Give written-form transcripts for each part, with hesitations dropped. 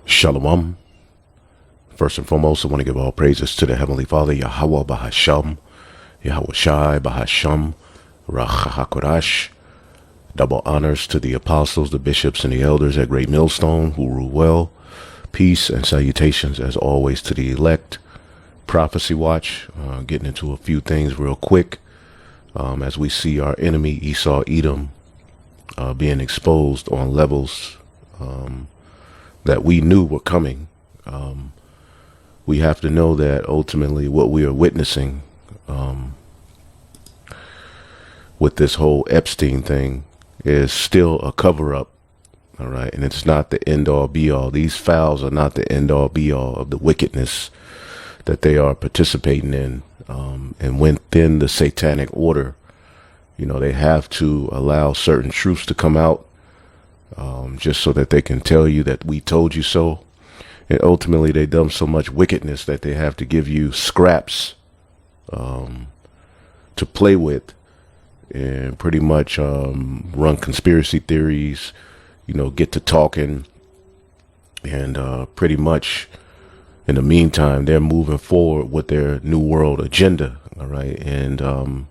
Shalom. First and foremost, I want to give all praises to the Heavenly Father, Yahweh Bahasham, Yahweh Shai Bahasham, Rachahakodash. Double honors to the apostles, the bishops, and the elders at Great Millstone who rule well. Peace and salutations, as always, to the elect. Prophecy Watch, getting into a few things real quick. As we see our enemy, Esau Edom, being exposed on levels that we knew were coming. We have to know that ultimately what we are witnessing with this whole Epstein thing is still a cover-up, all right? And it's not the end-all, be-all. These files are not the end-all, be-all of the wickedness that they are participating in. And within the satanic order, you know, they have to allow certain truths to come out just so that they can tell you that we told you so. And ultimately, they've done so much wickedness that they have to give you scraps to play with and pretty much run conspiracy theories, you know, get to talking. And pretty much in the meantime, they're moving forward with their New World agenda. All right. And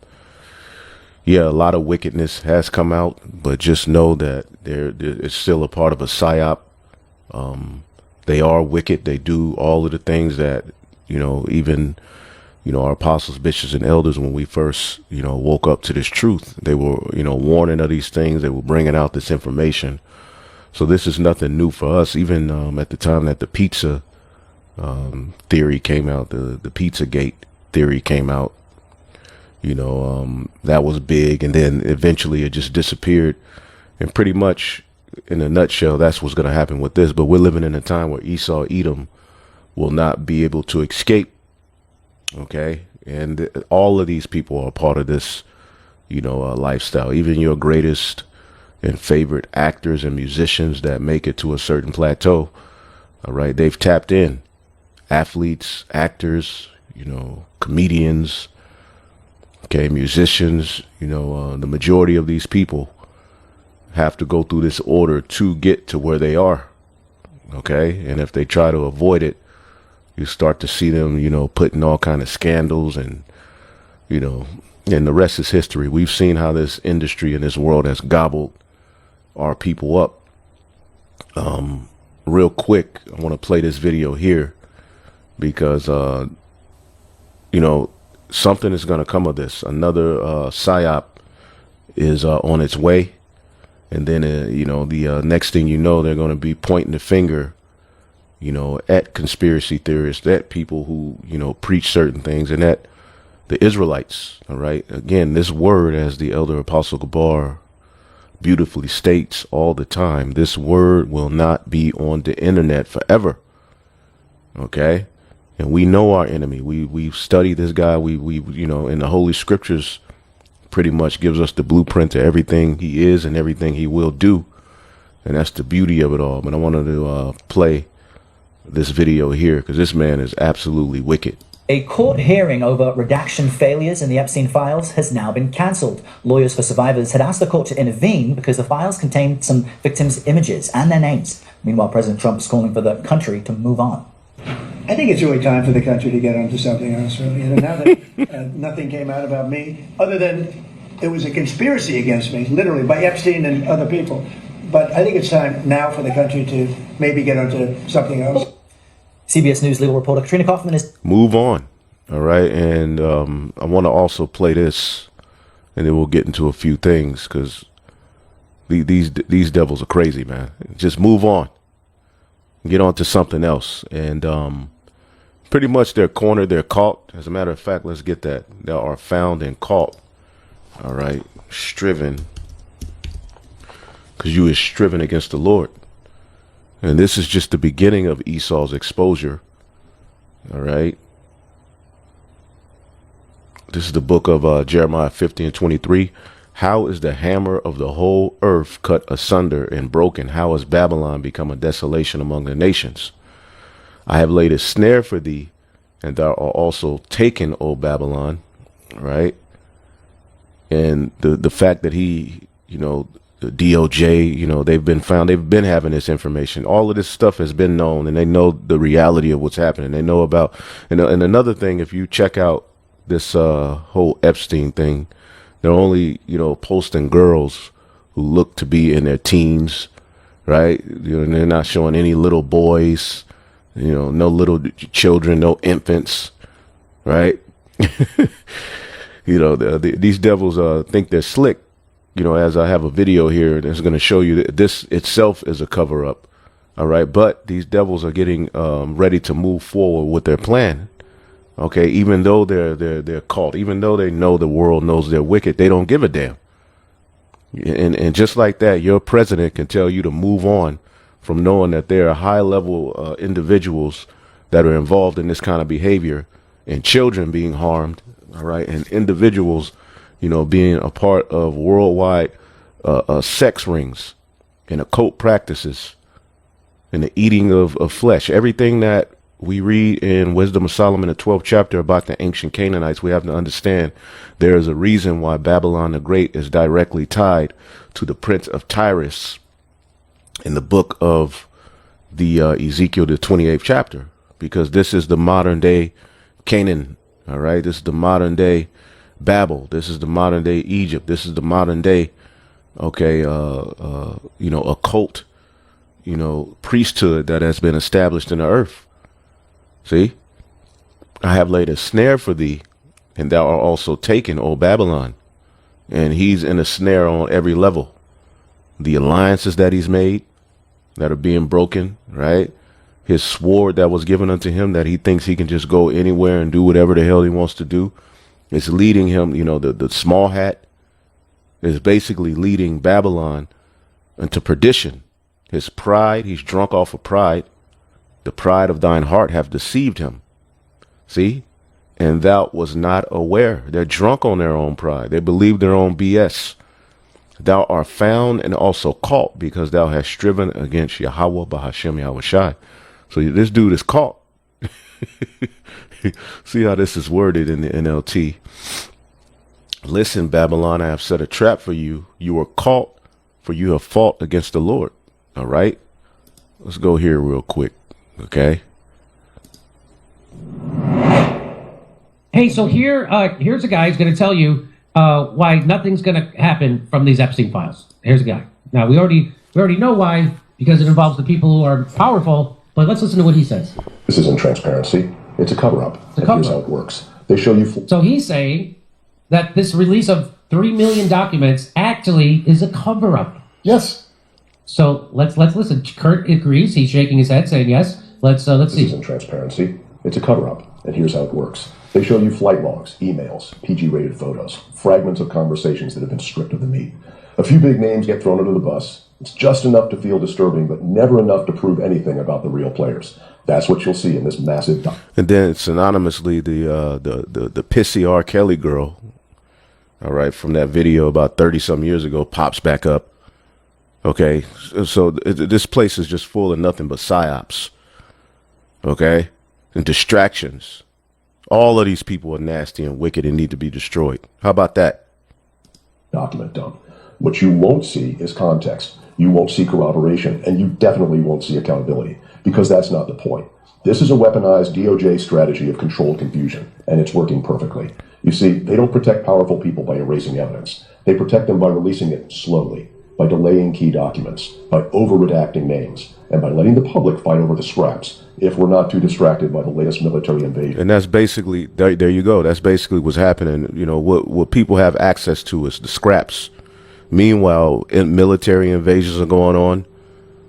yeah, a lot of wickedness has come out, but just know that it's still a part of a psyop. They are wicked. They do all of the things that, you know, even, you know, our apostles, bishops, and elders, when we first, you know, woke up to this truth, they were, you know, warning of these things. They were bringing out this information. So this is nothing new for us. Even at the time that the pizza theory came out, the Pizzagate theory came out, you know, that was big. And then eventually it just disappeared. And pretty much in a nutshell, that's what's going to happen with this. But we're living in a time where Esau Edom will not be able to escape. OK, and all of these people are part of this, you know, lifestyle. Even your greatest and favorite actors and musicians that make it to a certain plateau. All right. They've tapped in. Athletes, actors, you know, comedians, OK, musicians, you know, the majority of these people have to go through this order to get to where they are. OK, and if they try to avoid it, you start to see them, you know, putting all kind of scandals and, you know, and the rest is history. We've seen how this industry and this world has gobbled our people up. Real quick, I want to play this video here because, you know, something is going to come of this. Another psyop is on its way. And then, you know, the next thing you know, they're going to be pointing the finger, you know, at conspiracy theorists, at people who, you know, preach certain things, and at the Israelites. All right. Again, this word, as the elder Apostle Gabar beautifully states all the time, this word will not be on the internet forever. OK, and we know our enemy. We've studied this guy. We you know, in the Holy Scriptures pretty much gives us the blueprint to everything he is and everything he will do. And that's the beauty of it all. But I wanted to play this video here because this man is absolutely wicked. A court hearing over redaction failures in the Epstein files has now been cancelled. Lawyers for survivors had asked the court to intervene because the files contained some victims' images and their names. Meanwhile, President Trump is calling for the country to move on. I think it's really time for the country to get onto something else, really. You know, now that nothing came out about me, other than it was a conspiracy against me, literally, by Epstein and other people. But I think it's time now for the country to maybe get onto something else. CBS News legal reporter Katrina Kaufman is... Move on. All right. And I want to also play this, and then we'll get into a few things, because these devils are crazy, man. Just move on. Get on to something else. And pretty much they're cornered, they're caught. As a matter of fact, let's get that. They are found and caught. All right. Striven. Because you is striven against the Lord. And this is just the beginning of Esau's exposure. All right. This is the book of Jeremiah 50:23. How is the hammer of the whole earth cut asunder and broken? How has Babylon become a desolation among the nations? I have laid a snare for thee, and thou art also taken, O Babylon. Right. And the fact that he, you know, the DOJ, they've been having this information. All of this stuff has been known, and they know the reality of what's happening. They know about, and another thing, if you check out this whole Epstein thing, they're only, posting girls who look to be in their teens, right? And they're not showing any little boys, no little children, no infants, right? These devils think they're slick. As I have a video here that's going to show you that this itself is a cover up. All right. But these devils are getting ready to move forward with their plan. OK, even though they're caught, even though they know the world knows they're wicked, they don't give a damn. And just like that, your president can tell you to move on from knowing that there are high level individuals that are involved in this kind of behavior, and children being harmed. All right. And individuals, being a part of worldwide sex rings and occult practices and the eating of flesh. Everything that we read in Wisdom of Solomon, the 12th chapter, about the ancient Canaanites, we have to understand there is a reason why Babylon the Great is directly tied to the Prince of Tyrus in the book of the Ezekiel, the 28th chapter, because this is the modern day Canaan. All right. This is the modern day Babel. This is the modern day Egypt. This is the modern day, occult, priesthood that has been established in the earth. See, I have laid a snare for thee, and thou art also taken, O Babylon. And he's in a snare on every level. The alliances that he's made that are being broken, right? His sword that was given unto him that he thinks he can just go anywhere and do whatever the hell he wants to do. It's leading him, the small hat is basically leading Babylon into perdition. His pride, he's drunk off of pride. The pride of thine heart have deceived him. See? And thou was not aware. They're drunk on their own pride. They believe their own BS. Thou art found and also caught because thou hast striven against Yahweh Bahashem Yahweh Shai. So this dude is caught. See how this is worded in the NLT. Listen, Babylon, I have set a trap for you. You are caught, for you have fought against the Lord. All right. Let's go here real quick. Okay. Hey, so here's a guy who's going to tell you why nothing's going to happen from these Epstein files. Here's a guy. Now we already know why, because it involves the people who are powerful. But let's listen to what he says. This isn't transparency. It's a cover-up. Here's how it works. They show you. So he's saying that this release of 3 million documents actually is a cover-up. Yes. So let's listen. Kurt agrees. He's shaking his head, saying yes. Let's see. This isn't transparency. It's a cover-up, and here's how it works. They show you flight logs, emails, PG-rated photos, fragments of conversations that have been stripped of the meat. A few big names get thrown under the bus. It's just enough to feel disturbing, but never enough to prove anything about the real players. That's what you'll see in this massive. And then synonymously, the pissy R. Kelly girl, all right, from that video about 30-some years ago, pops back up. Okay, so this place is just full of nothing but psyops. Okay, and distractions. All of these people are nasty and wicked and need to be destroyed. How about that? Document dump. What you won't see is context. You won't see corroboration, and you definitely won't see accountability, because that's not the point. This is a weaponized DOJ strategy of controlled confusion, and it's working perfectly. You see, they don't protect powerful people by erasing evidence. They protect them by releasing it slowly, by delaying key documents, by over-redacting names, and by letting the public fight over the scraps, if we're not too distracted by the latest military invasion. And that's basically, there you go. That's basically what's happening. You know, what people have access to is the scraps. Meanwhile, military invasions are going on.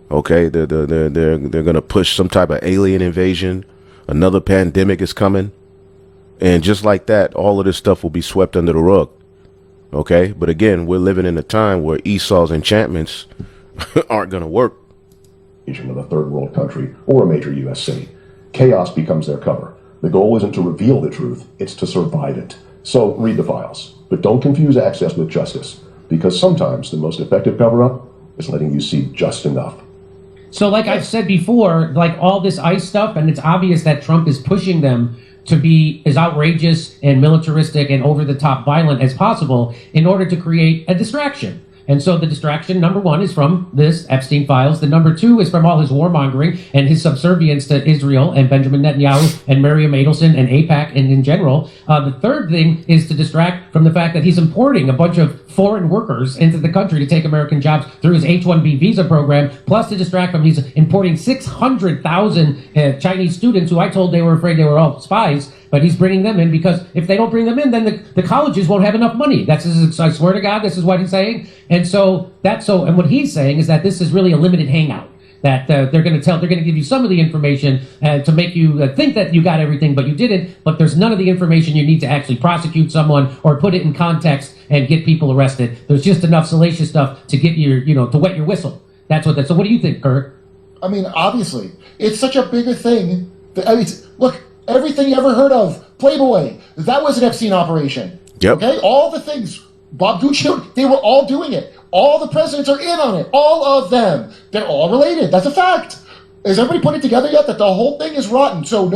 Okay, they're going to push some type of alien invasion. Another pandemic is coming. And just like that, all of this stuff will be swept under the rug. Okay, but again, we're living in a time where Esau's enchantments aren't going to work. Of a third world country or a major U.S. city. Chaos becomes their cover. The goal isn't to reveal the truth, it's to survive it. So read the files, but don't confuse access with justice, because sometimes the most effective cover-up is letting you see just enough. So like I've said before, like all this ICE stuff, and it's obvious that Trump is pushing them to be as outrageous and militaristic and over-the-top violent as possible in order to create a distraction. And so the distraction, number one, is from this Epstein files. The number two is from all his warmongering and his subservience to Israel and Benjamin Netanyahu and Miriam Adelson and AIPAC and in general. The third thing is to distract from the fact that he's importing a bunch of foreign workers into the country to take American jobs through his H-1B visa program, plus to distract from he's importing 600,000 Chinese students who I told they were afraid they were all spies, but he's bringing them in because if they don't bring them in, then the colleges won't have enough money. That's, I swear to God, this is what he's saying. And so and what he's saying is that this is really a limited hangout. That they're going to give you some of the information to make you think that you got everything, but you didn't. But there's none of the information you need to actually prosecute someone or put it in context and get people arrested. There's just enough salacious stuff to get to wet your whistle. That's what that. So what do you think, Kurt? I mean, obviously, it's such a bigger thing. Look, everything you ever heard of, Playboy, that was an Epstein operation. Yep. Okay, all the things, Bob Gucci, they were all doing it. All the presidents are in on it. All of them. They're all related. That's a fact. Is everybody putting it together yet that the whole thing is rotten? So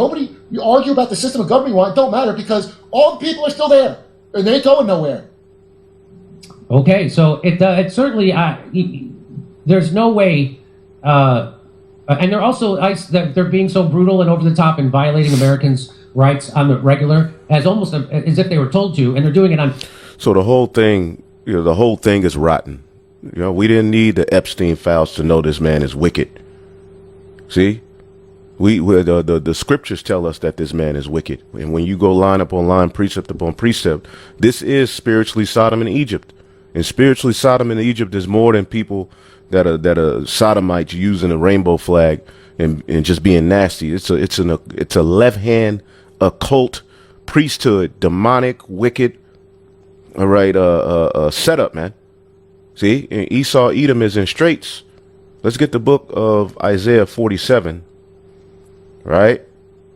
you argue about the system of government you want, it don't matter because all the people are still there. And they ain't going nowhere. Okay, so it certainly, there's no way, and they're also, they're being so brutal and over the top and violating Americans' rights on the regular, as if they were told to, and they're doing it on. So the whole thing is rotten. We didn't need the Epstein files to know this man is wicked. See, the scriptures tell us that this man is wicked, and when you go line upon line, precept upon precept, this is spiritually Sodom and Egypt. And spiritually Sodom and Egypt is more than people that are sodomites using a rainbow flag and just being nasty. It's a left hand occult priesthood, demonic, wicked. All right, setup, man. See, and Esau Edom is in straits. Let's get the book of Isaiah 47, right?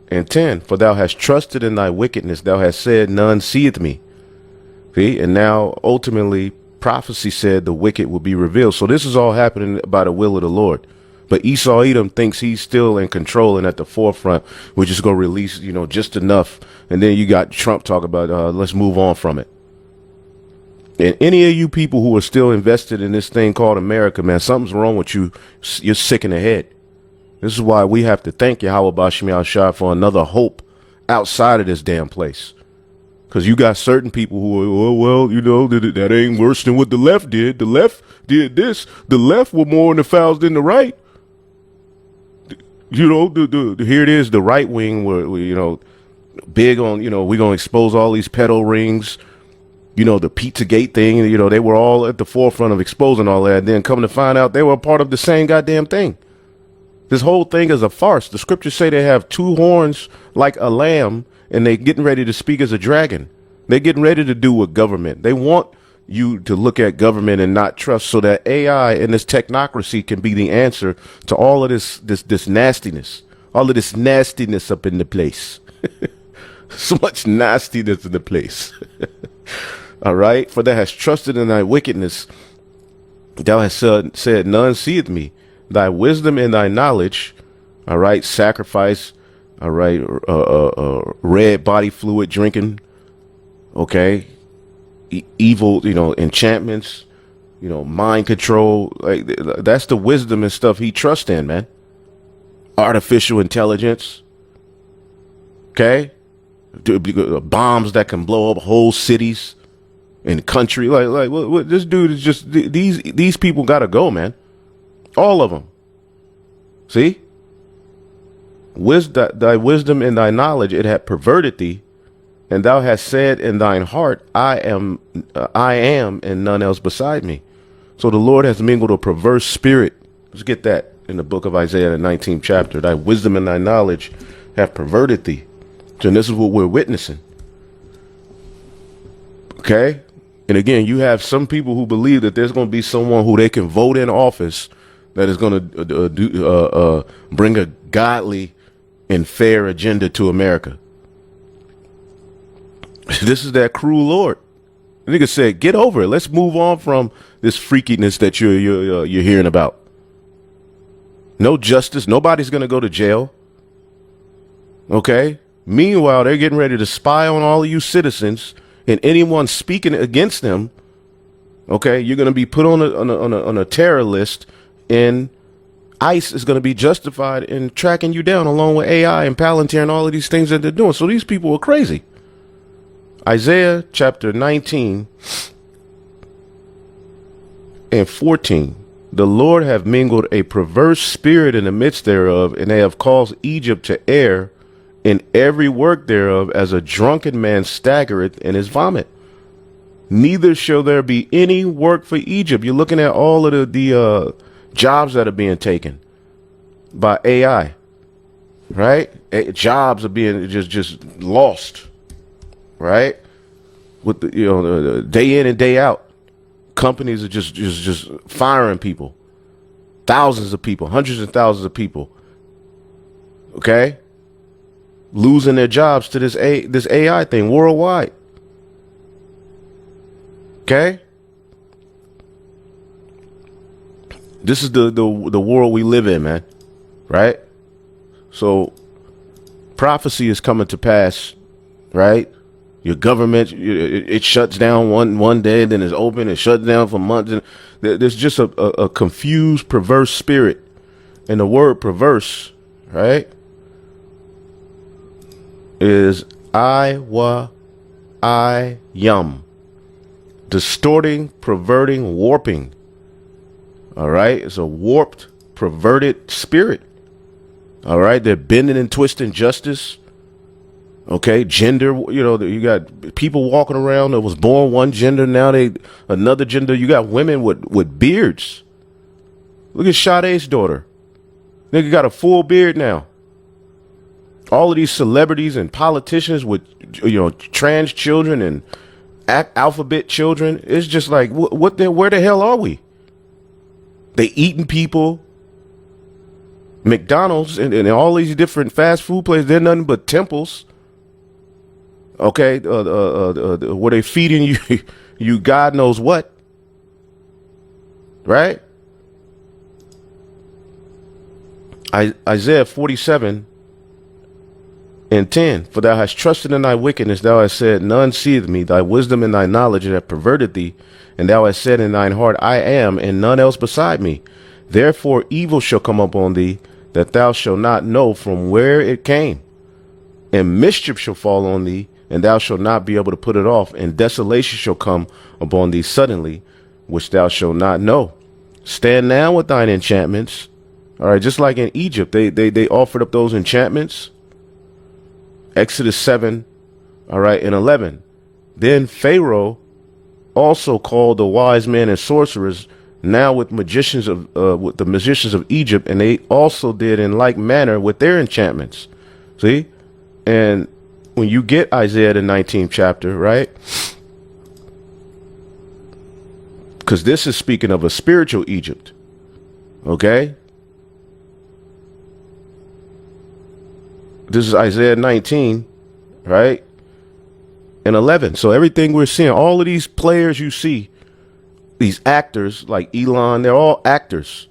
And 10. For thou hast trusted in thy wickedness, thou hast said, none seeth me. See, and now ultimately prophecy said the wicked will be revealed. So this is all happening by the will of the Lord. But Esau Edom thinks he's still in control and at the forefront. We're just going to release, just enough. And then you got Trump talk about, let's move on from it. And any of you people who are still invested in this thing called America, man, something's wrong with you. You're sick in the head. This is why we have to thank Yahweh Bashim Yahshua for another hope outside of this damn place. Because you got certain people who are, that ain't worse than what the left did. The left did this. The left were more in the fouls than the right. Here it is, the right wing were, big on, we're going to expose all these pedo rings. The Pizzagate thing, they were all at the forefront of exposing all that. And then coming to find out they were a part of the same goddamn thing. This whole thing is a farce. The scriptures say they have two horns like a lamb and they getting ready to speak as a dragon. They're getting ready to do with government. They want you to look at government and not trust so that AI and this technocracy can be the answer to all of this nastiness, all of this nastiness up in the place. So much nastiness in the place. All right. For thou hast trusted in thy wickedness. Thou hast said, none seeth me. Thy wisdom and thy knowledge. All right. Sacrifice. All right. Red body fluid drinking. Okay. Evil, enchantments, mind control. Like that's the wisdom and stuff he trusts in, man. Artificial intelligence. Okay. Bombs that can blow up whole cities and country. Like what this dude is just, these people gotta go, man. All of them. See? Thy wisdom and thy knowledge, it had perverted thee, and thou hast said in thine heart, I am, and none else beside me. So the Lord has mingled a perverse spirit. Let's get that in the book of Isaiah, the 19th chapter. Thy wisdom and thy knowledge have perverted thee. So this is what we're witnessing. Okay? And again, you have some people who believe that there's going to be someone who they can vote in office that is going to bring a godly and fair agenda to America. This is that cruel Lord. The nigga said, get over it. Let's move on from this freakiness that you're hearing about. No justice. Nobody's going to go to jail. Okay? Meanwhile, they're getting ready to spy on all of you citizens, and anyone speaking against them, Okay, you're going to be put on a terror list, and ICE is going to be justified in tracking you down along with AI and Palantir and all of these things that they're doing. So these people are crazy. Isaiah chapter 19 and 14. The Lord have mingled a perverse spirit in the midst thereof, and they have caused Egypt to err in every work thereof, as a drunken man staggereth in his vomit. Neither shall there be any work for Egypt. You're looking at all of the jobs that are being taken by AI, right? Jobs are being just lost, right? With the day in and day out, companies are just firing people, thousands of people, hundreds of thousands of people. Okay, losing their jobs to this AI thing worldwide. Okay, this is the world we live in, man. Right? So prophecy is coming to pass, right? Your government, it shuts down one day, then it's open, it shuts down for months. And there's just a confused, perverse spirit. And the word perverse, right, is yum. Distorting, perverting, warping. All right? It's a warped, perverted spirit. All right? They're bending and twisting justice. Okay? Gender, you got people walking around that was born one gender, now they another gender. You got women with beards. Look at Sade's daughter. Nigga got a full beard now. All of these celebrities and politicians with, trans children and alphabet children. It's just like, where the hell are we? They eating people. McDonald's and all these different fast food places, they're nothing but temples. Okay, where they feeding you, you God knows what. Right? Isaiah 47 and 10, for thou hast trusted in thy wickedness, thou hast said, none seeth me, thy wisdom and thy knowledge have perverted thee, and thou hast said in thine heart, I am, and none else beside me. Therefore evil shall come upon thee, that thou shalt not know from where it came, and mischief shall fall on thee, and thou shalt not be able to put it off, and desolation shall come upon thee suddenly, which thou shalt not know. Stand now with thine enchantments. All right, just like in Egypt, they offered up those enchantments. Exodus 7, all right, and 11. Then Pharaoh also called the wise men and sorcerers, now with the magicians of Egypt, and they also did in like manner with their enchantments. See? And when you get Isaiah the 19th chapter, right? Because this is speaking of a spiritual Egypt. Okay? This is Isaiah 19, right? And 11. So everything we're seeing, all of these players you see, these actors like Elon, they're all actors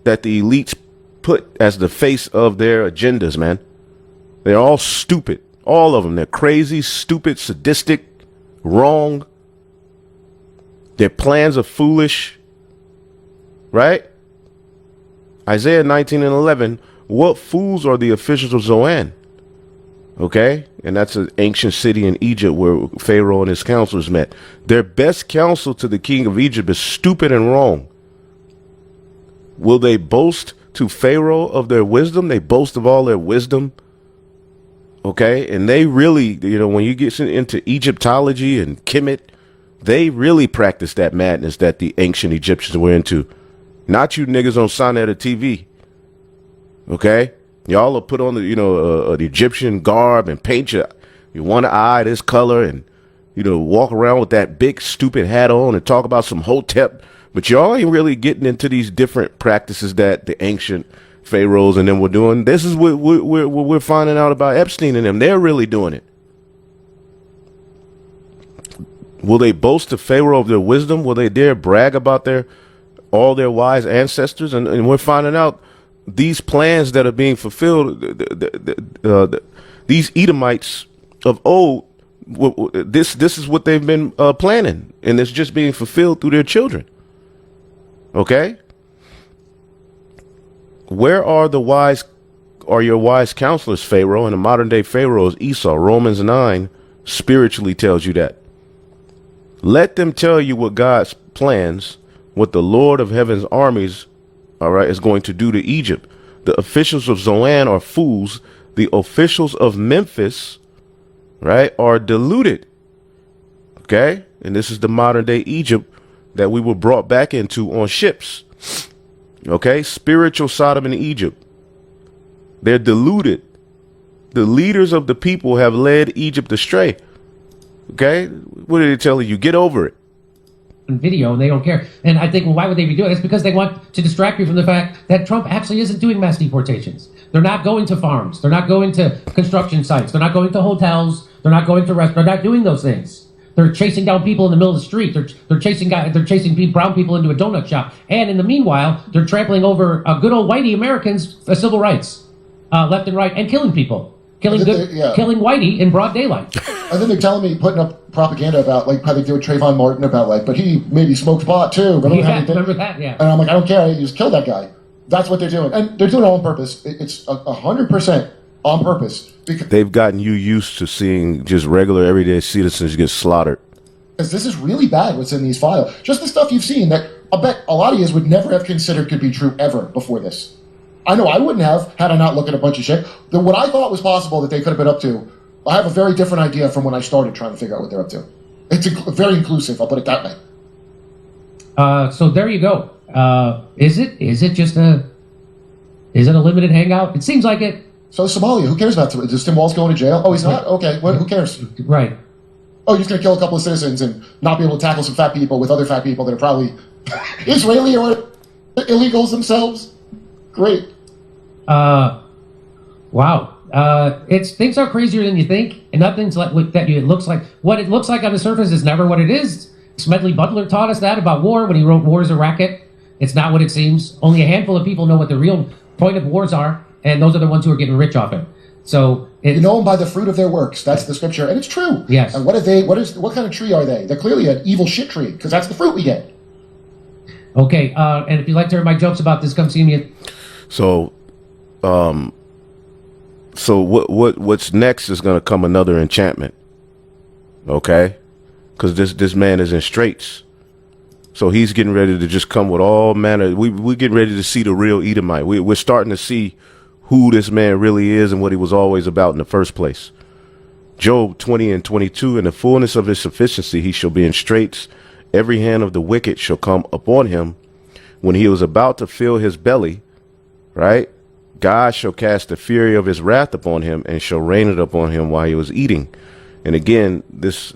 that the elites put as the face of their agendas, man. They're all stupid. All of them. They're crazy, stupid, sadistic, wrong. Their plans are foolish, right? Isaiah 19 and 11. What fools are the officials of Zoan? Okay, and that's an ancient city in Egypt where Pharaoh and his counselors met. Their best counsel to the king of Egypt is stupid and wrong. Will they boast to Pharaoh of their wisdom? They boast of all their wisdom. Okay, and they really, when you get into Egyptology and Kemet, they really practice that madness that the ancient Egyptians were into. Not you niggas on Sonnet or TV. Okay, y'all will put on the Egyptian garb and paint your one eye this color and walk around with that big stupid hat on and talk about some Hotep, but y'all ain't really getting into these different practices that the ancient pharaohs and them were doing. This is what we're finding out about Epstein and them. They're really doing it. Will they boast to Pharaoh of their wisdom? Will they dare brag about all their wise ancestors? And we're finding out these plans that are being fulfilled, these Edomites of old, This is what they've been planning, and it's just being fulfilled through their children. Okay? Where are your wise counselors, Pharaoh? And the modern day Pharaoh is Esau. Romans 9 spiritually tells you that. Let them tell you what God's plans, what the Lord of heaven's armies, all right, is going to do to Egypt. The officials of Zoan are fools. The officials of Memphis, right, are deluded. Okay? And this is the modern day Egypt that we were brought back into on ships. Okay? Spiritual Sodom and Egypt. They're deluded. The leaders of the people have led Egypt astray. Okay? What are they telling you? Get over it. Video, and they don't care. And I think, well, why would they be doing it? It's because they want to distract you from the fact that Trump actually isn't doing mass deportations. They're not going to farms. They're not going to construction sites. They're not going to hotels. They're not going to restaurants. They're not doing those things. They're chasing down people in the middle of the street. They're chasing brown people into a donut shop. And in the meanwhile, they're trampling over good old whitey Americans' civil rights, left and right, and killing people. Killing whitey in broad daylight. And then they're telling me, putting up propaganda about like how they do with Trayvon Martin about like, but he maybe smoked pot too. But remember that? Yeah. And I'm like, I don't care. You just kill that guy. That's what they're doing, and they're doing it on purpose. It's 100% on purpose. Because they've gotten you used to seeing just regular everyday citizens get slaughtered. Because this is really bad. What's in these files? Just the stuff you've seen that I bet a lot of you would never have considered could be true ever before this. I know I wouldn't have had I not looked at a bunch of shit. What I thought was possible that they could have been up to, I have a very different idea from when I started trying to figure out what they're up to. It's very inclusive, I'll put it that way. So there you go. Is it a limited hangout? It seems like it. So Somalia, who cares about Tim? Does Tim Walz going to jail? Oh, he's not? Okay, who cares? Right. Oh, you're just going to kill a couple of citizens and not be able to tackle some fat people with other fat people that are probably Israeli or illegals themselves? Great. Wow. Things are crazier than you think, and nothing's like that. It looks like what it looks like on the surface is never what it is. Smedley Butler taught us that about war when he wrote "War is a Racket." It's not what it seems. Only a handful of people know what the real point of wars are, and those are the ones who are getting rich off it. So you know them by the fruit of their works. That's the scripture, and it's true. Yes. And what kind of tree are they? They're clearly an evil shit tree because that's the fruit we get. Okay. And if you'd like to hear my jokes about this, come see me. So what's next is going to come another enchantment. Okay? Because this man is in straits. So he's getting ready to just come with all manner. We're getting ready to see the real Edomite. We're starting to see who this man really is and what he was always about in the first place. Job 20 and 22, in the fullness of his sufficiency, he shall be in straits. Every hand of the wicked shall come upon him. When he was about to fill his belly, right? God shall cast the fury of his wrath upon him and shall rain it upon him while he was eating. And again, this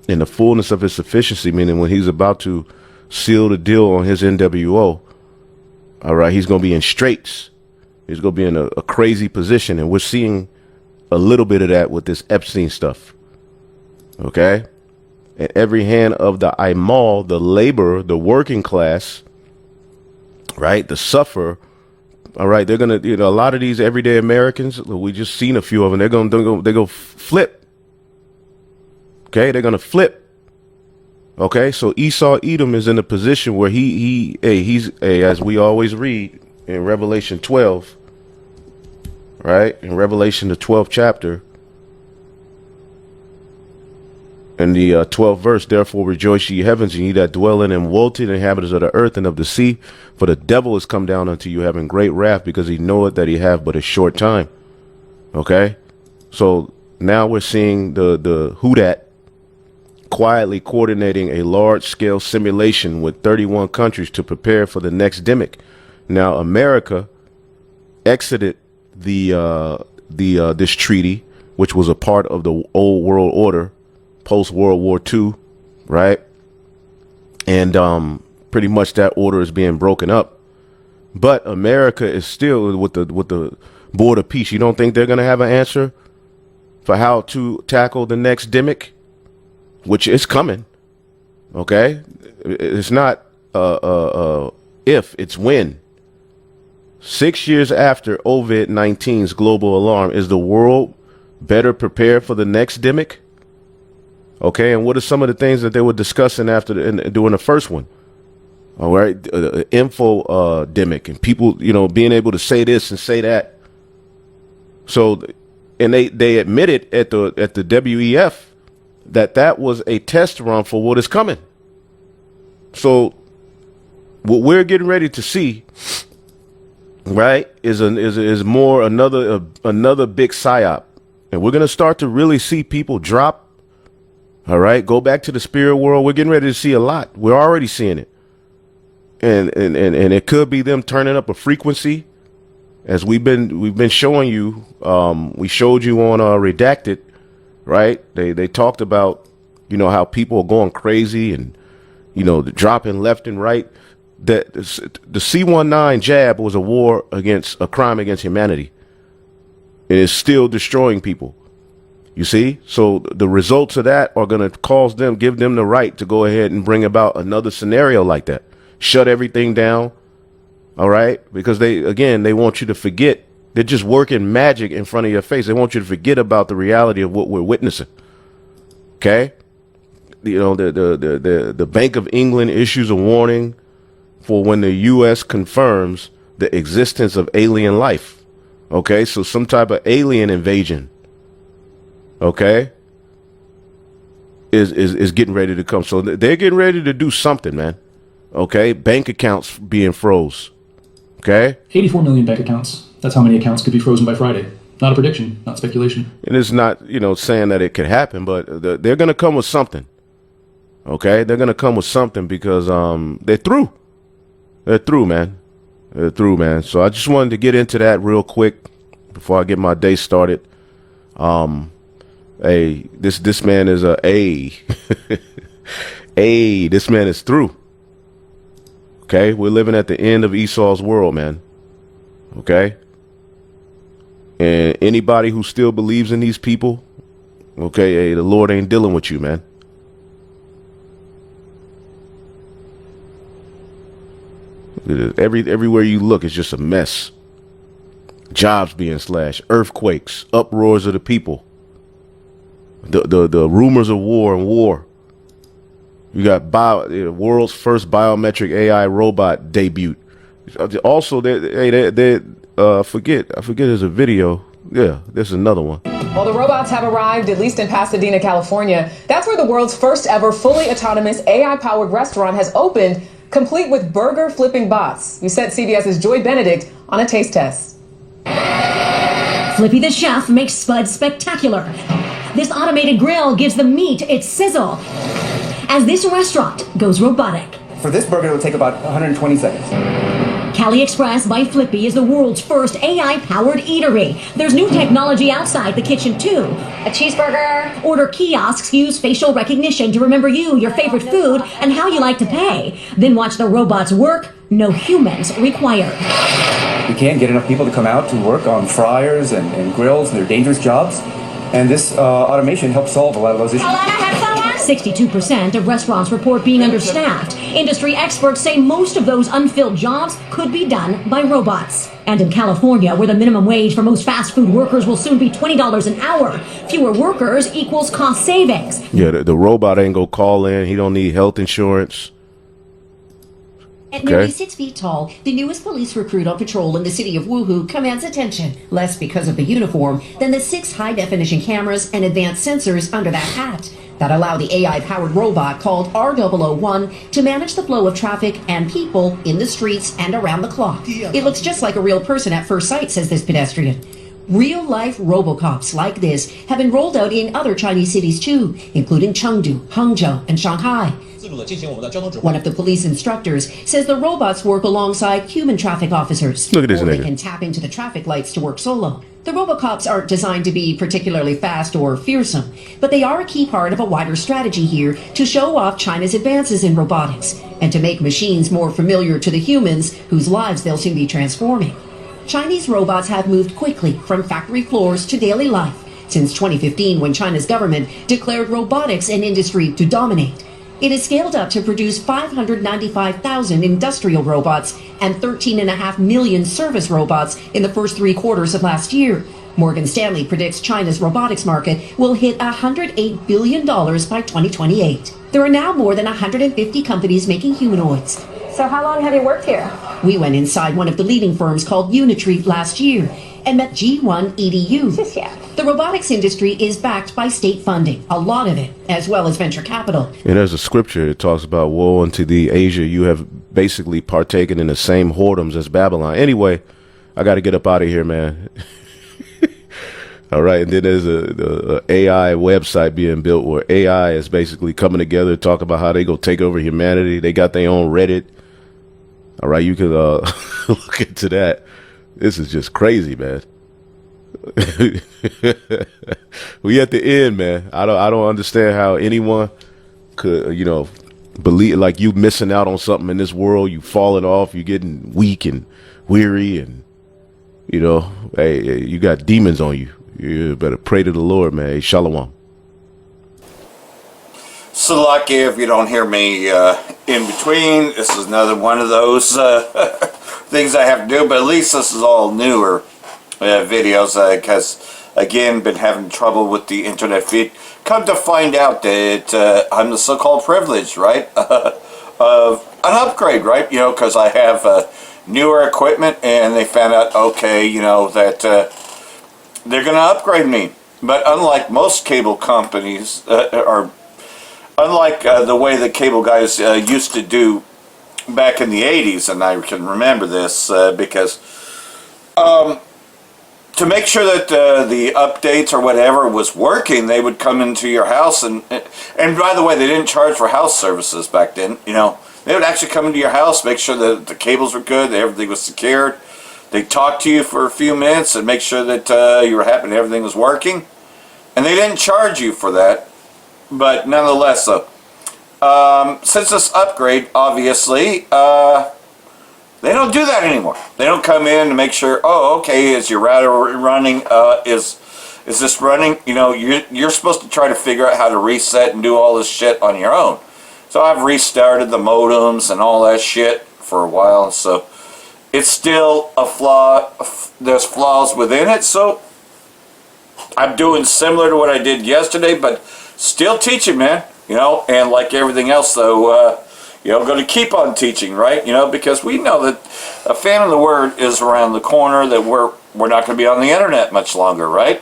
in the fullness of his sufficiency, meaning when he's about to seal the deal on his NWO, all right, he's going to be in straits. He's going to be in a crazy position. And we're seeing a little bit of that with this Epstein stuff. Okay? And every hand of the Imal, the laborer, the working class, right, the sufferer, all right, they're going to, a lot of these everyday Americans, we just seen a few of them, they're going to flip. Okay, they're going to flip. Okay, so Esau Edom is in a position where he's as we always read in Revelation 12, right? In Revelation, the 12th chapter, in the 12th verse, therefore rejoice ye heavens, and ye that dwell in them, woe to the inhabitants of the earth and of the sea, for the devil is come down unto you, having great wrath, because he knoweth that he have but a short time. Okay, so now we're seeing the who that quietly coordinating a large-scale simulation with 31 countries to prepare for the next demic. Now, America exited this treaty, which was a part of the old world order, post-World War II, right? And pretty much that order is being broken up. But America is still with the Board of Peace. You don't think they're going to have an answer for how to tackle the next demic? Which is coming, okay? It's not if, it's when. 6 years after COVID-19's global alarm, is the world better prepared for the next demic? Okay, and what are some of the things that they were discussing during the first one? All right, infodemic and people, being able to say this and say that. So, and they admitted at the WEF that was a test run for what is coming. So, what we're getting ready to see, right, is more another big psyop, and we're gonna start to really see people drop. All right, go back to the spirit world. We're getting ready to see a lot. We're already seeing it, and it could be them turning up a frequency, as we've been showing you. We showed you on Redacted, right? They talked about how people are going crazy and dropping left and right. That the C-19 jab was a crime against humanity. It is still destroying people. You see? So the results of that are going to give them the right to go ahead and bring about another scenario like that. Shut everything down. All right? Because they want you to forget. They're just working magic in front of your face. They want you to forget about the reality of what we're witnessing. Okay? The Bank of England issues a warning for when the U.S. confirms the existence of alien life. Okay, so some type of alien invasion, okay, is getting ready to come. So they're getting ready to do something, man. Okay, bank accounts being froze. Okay, 84 million bank accounts. That's how many accounts could be frozen by Friday. Not a prediction, not speculation. And it's not, saying that it could happen, but they're going to come with something. Okay, they're going to come with something because they're through. They're through, man. They're through, man. So I just wanted to get into that real quick before I get my day started. This man is this man is through. Okay, we're living at the end of Esau's world, man. Okay, and anybody who still believes in these people, okay, the Lord ain't dealing with you, man. Everywhere you look, it's just a mess. Jobs being slashed, earthquakes, uproars of the people, the rumors of war. You got the world's first biometric AI robot debut. Also, I forget there's a video. Yeah, there's another one. Well, the robots have arrived, at least in Pasadena, California. That's where the world's first ever fully autonomous AI-powered restaurant has opened, complete with burger flipping bots. We sent CBS's Joy Benedict on a taste test. Flippy the chef makes Spud spectacular. This automated grill gives the meat its sizzle. As this restaurant goes robotic. For this burger, it would take about 120 seconds. Cali Express by Flippy is the world's first AI-powered eatery. There's new technology outside the kitchen, too. A cheeseburger. Order kiosks use facial recognition to remember you, your favorite food, and how you like to pay. Then watch the robots work. No humans required. We can't get enough people to come out to work on fryers and grills and their dangerous jobs. And this automation helps solve a lot of those issues. 62% of restaurants report being understaffed. Industry experts say most of those unfilled jobs could be done by robots. And in California, where the minimum wage for most fast food workers will soon be $20 an hour, fewer workers equals cost savings. Yeah, the robot ain't gonna call in. He don't need health insurance. At nearly 6 feet tall, the newest police recruit on patrol in the city of Wuhu commands attention, less because of the uniform than the 6 high-definition cameras and advanced sensors under that hat that allow the AI-powered robot called R001 to manage the flow of traffic and people in the streets and around the clock. It looks just like a real person at first sight, says this pedestrian. Real-life robocops like this have been rolled out in other Chinese cities too, including Chengdu, Hangzhou, and Shanghai. One of the police instructors says the robots work alongside human traffic officers. Look at this or nigga. they can tap into the traffic lights to work solo. The robocops aren't designed to be particularly fast or fearsome, but they are a key part of a wider strategy here to show off China's advances in robotics and to make machines more familiar to the humans whose lives they'll soon be transforming. Chinese robots have moved quickly from factory floors to daily life since 2015, when China's government declared robotics an industry to dominate. It is scaled up to produce 595,000 industrial robots and 13.5 million service robots in the first 3 quarters of last year. Morgan Stanley predicts China's robotics market will hit $108 billion by 2028. There are now more than 150 companies making humanoids. So how long have you worked here? We went inside one of the leading firms called Unitree last year and met G1 EDU. Yeah. The robotics industry is backed by state funding, a lot of it, as well as venture capital. And there's a scripture that talks about, woe unto thee, Asia, you have basically partaken in the same whoredoms as Babylon. Anyway, I got to get up out of here, man. All right, and then there's a AI website being built where AI is basically coming together to talk about how they go take over humanity. They got their own Reddit. All right, you can look into that. This is just crazy, man. We at the end, man. I don't understand how anyone could, believe like you missing out on something in this world. You falling off. You getting weak and weary, and hey, you got demons on you. You better pray to the Lord, man. Hey, shalom. So lucky if you don't hear me in between. This is another one of those things I have to do, but at least this is all newer videos because, again, been having trouble with the internet feed. Come to find out that I'm the so-called privileged, right, of an upgrade, right, because I have newer equipment, and they found out, okay, that they're going to upgrade me. But unlike most cable companies, or unlike the way the cable guys used to do back in the 80s, and I can remember this because to make sure that the updates or whatever was working, they would come into your house, and by the way, they didn't charge for house services back then. They would actually come into your house, make sure that the cables were good, that everything was secured. They'd talk to you for a few minutes and make sure that you were happy and everything was working. And they didn't charge you for that. But nonetheless, since this upgrade, obviously, they don't do that anymore. They don't come in to make sure, oh, okay, is your router running? Is this running? You're supposed to try to figure out how to reset and do all this shit on your own. So I've restarted the modems and all that shit for a while, so it's still a flaw. There's flaws within it, so I'm doing similar to what I did yesterday, but still teaching, man. And like everything else, though, going to keep on teaching, right? Because we know that a fan of the word is around the corner. That we're not going to be on the internet much longer, right?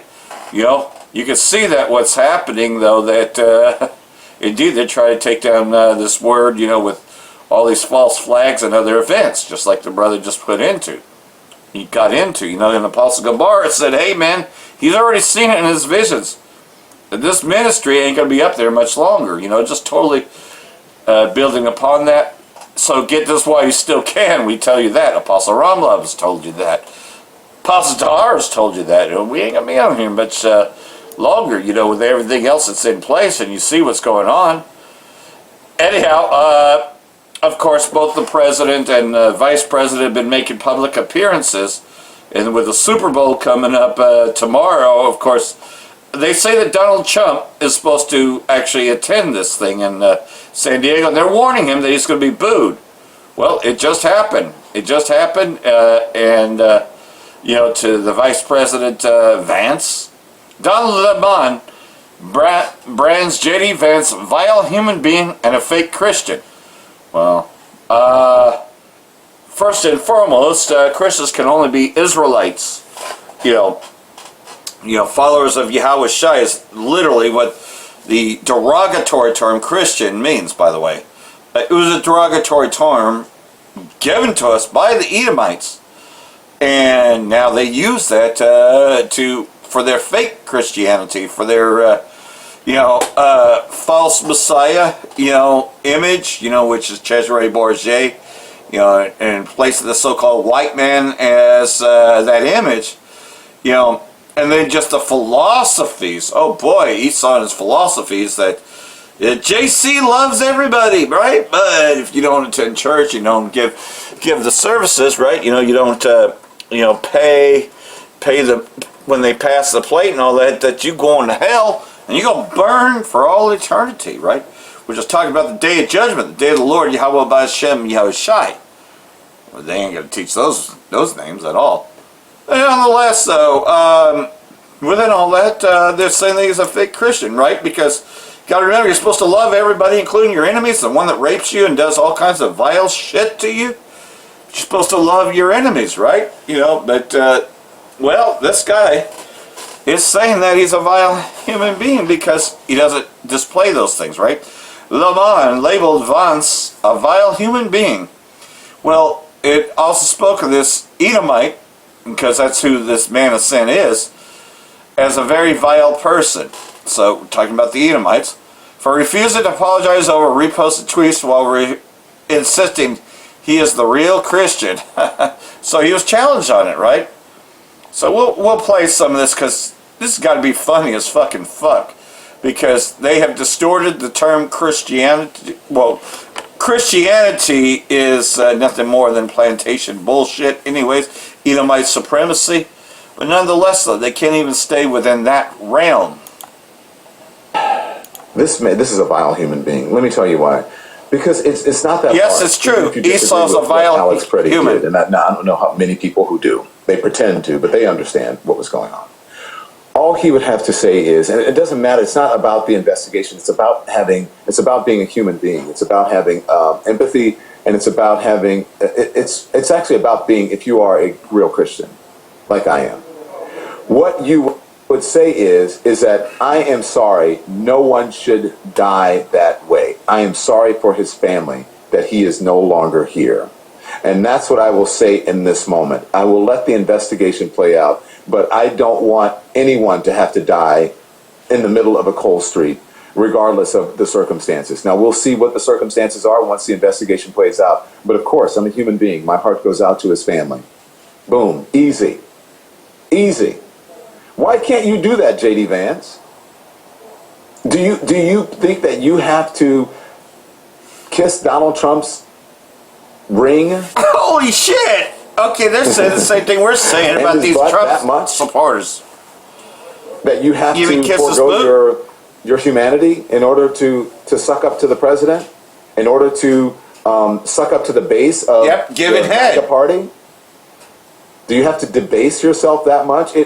You can see that what's happening, though. That indeed they try to take down this word, with all these false flags and other events, just like the brother just he got into, and Apostle Gabar said, hey man, he's already seen it in his visions, that this ministry ain't going to be up there much longer, just totally building upon that. So get this while you still can, we tell you that. Apostle Ramlov has told you that. Apostle Tahar has told you that. We ain't going to be on here much longer, with everything else that's in place, and you see what's going on. Anyhow, of course, both the president and vice president have been making public appearances. And with the Super Bowl coming up tomorrow, of course, they say that Donald Trump is supposed to actually attend this thing in San Diego. And they're warning him that he's going to be booed. Well, it just happened. It just happened. To the vice president Vance, Donald Lemon brands J.D. Vance vile human being and a fake Christian. Well, first and foremost, Christians can only be Israelites. Followers of Yahweh Shai is literally what the derogatory term Christian means, by the way. It was a derogatory term given to us by the Edomites. And now they use that for their fake Christianity, for their false Messiah, image, which is Cesare Borgia, in place of the so-called white man as that image, and then just the philosophies. Oh boy, Esau and his philosophies that JC loves everybody, right? But if you don't attend church, you don't give the services, right? You don't pay the when they pass the plate and all that you going to hell. And you're going to burn for all eternity, right? We're just talking about the day of judgment, the day of the Lord, Yahweh B'Hashem Yahushai. Well, they ain't going to teach those names at all. And nonetheless, though, within all that, they're saying that he's a fake Christian, right? Because you got to remember, you're supposed to love everybody, including your enemies, the one that rapes you and does all kinds of vile shit to you. You're supposed to love your enemies, right? You know, but, well, this guy is saying that he's a vile human being because he doesn't display those things, right? Laman labeled Vance a vile human being. Well, it also spoke of this Edomite, because that's who this man of sin is, as a very vile person. So, we're talking about the Edomites, for refusing to apologize over reposted tweets while insisting he is the real Christian. So he was challenged on it, right? So we'll play some of this, because this has got to be funny as fucking fuck, because they have distorted the term Christianity. Well, Christianity is nothing more than plantation bullshit anyways, Edomite supremacy, but nonetheless though, they can't even stay within that realm. This is a vile human being. Let me tell you why. Because it's not that yes, hard. It's true. Esau's a vile Alex Preddy human. Did, and I don't know how many people who do. They pretend to, but they understand what was going on. All he would have to say is, and it doesn't matter, it's not about the investigation, it's about being a human being. It's about having empathy, and it's about having, it's actually about being, if you are a real Christian, like I am. What you would say is that I am sorry, no one should die that way. I am sorry for his family that he is no longer here. And that's what I will say in this moment. I will let the investigation play out, but I don't want anyone to have to die in the middle of a cold street, regardless of the circumstances. Now, we'll see what the circumstances are once the investigation plays out. But of course, I'm a human being. My heart goes out to his family. Boom. Easy. Easy. Why can't you do that, J.D. Vance? Do you think that you have to kiss Donald Trump's ring? Holy shit! Okay, they're saying the same thing we're saying about these Trump supporters. That you have to forego your humanity in order to suck up to the president, in order to suck up to the base of give it head. The party. Do you have to debase yourself that much?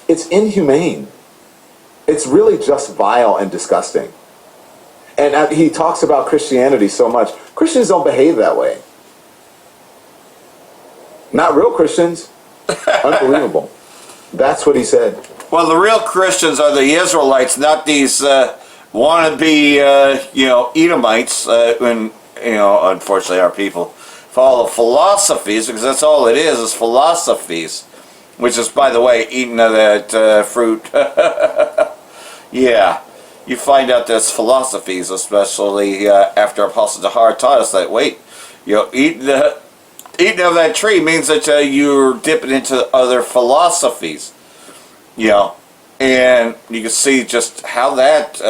It's inhumane. It's really just vile and disgusting. And he talks about Christianity so much. Christians don't behave that way. Not real Christians. Unbelievable. That's what he said. Well, the real Christians are the Israelites, not these wannabe, Edomites. And unfortunately, our people follow philosophies, because that's all it is philosophies. Which is, by the way, eating of that fruit. Yeah. You find out there's philosophies, especially after Apostle Dahar taught us that, eating of that tree means that you're dipping into other philosophies. And you can see just how that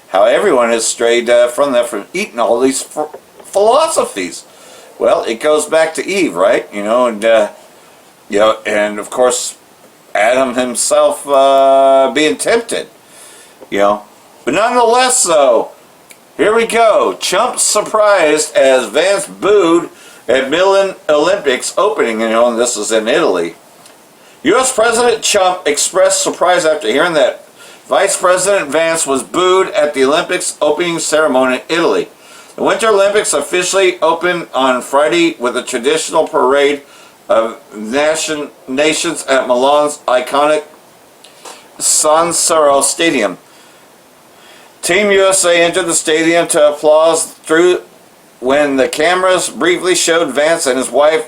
how everyone has strayed from that, from eating all these philosophies. Well, it goes back to Eve, right? And of course, Adam himself being tempted. But nonetheless, though, here we go. Trump surprised as Vance booed at Milan Olympics opening, and this is in Italy. U.S. President Trump expressed surprise after hearing that Vice President Vance was booed at the Olympics opening ceremony in Italy. The Winter Olympics officially opened on Friday with a traditional parade of nations at Milan's iconic San Siro Stadium. Team USA entered the stadium to applause through when the cameras briefly showed Vance and his wife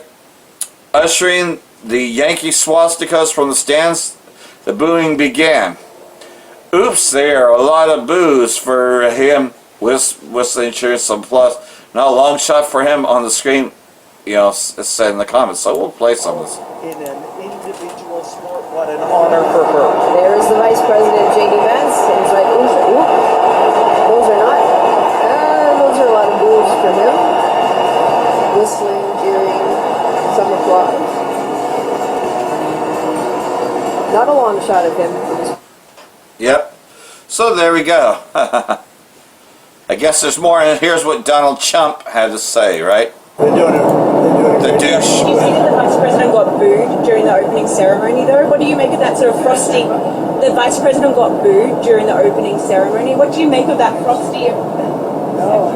ushering the Yankee swastikas from the stands. The booing began. Oops, there are a lot of boos for him, whistling cheers some plus. Now a long shot for him on the screen, it said in the comments. So we'll play some of this. In an individual sport, what an honor for her. There's the Vice President, J.D. Vance. Seems like those are not. Those are a lot of boos for him. Whistling, cheering, some applause. Not a long shot of him. Yep. So there we go. I guess there's more, and here's what Donald Trump had to say, right? They're doing it. The douche. Do you see that the Vice President got booed during the opening ceremony, though? What do you make of that sort of frosty? The Vice President got booed during the opening ceremony. What do you make of that frosty? No,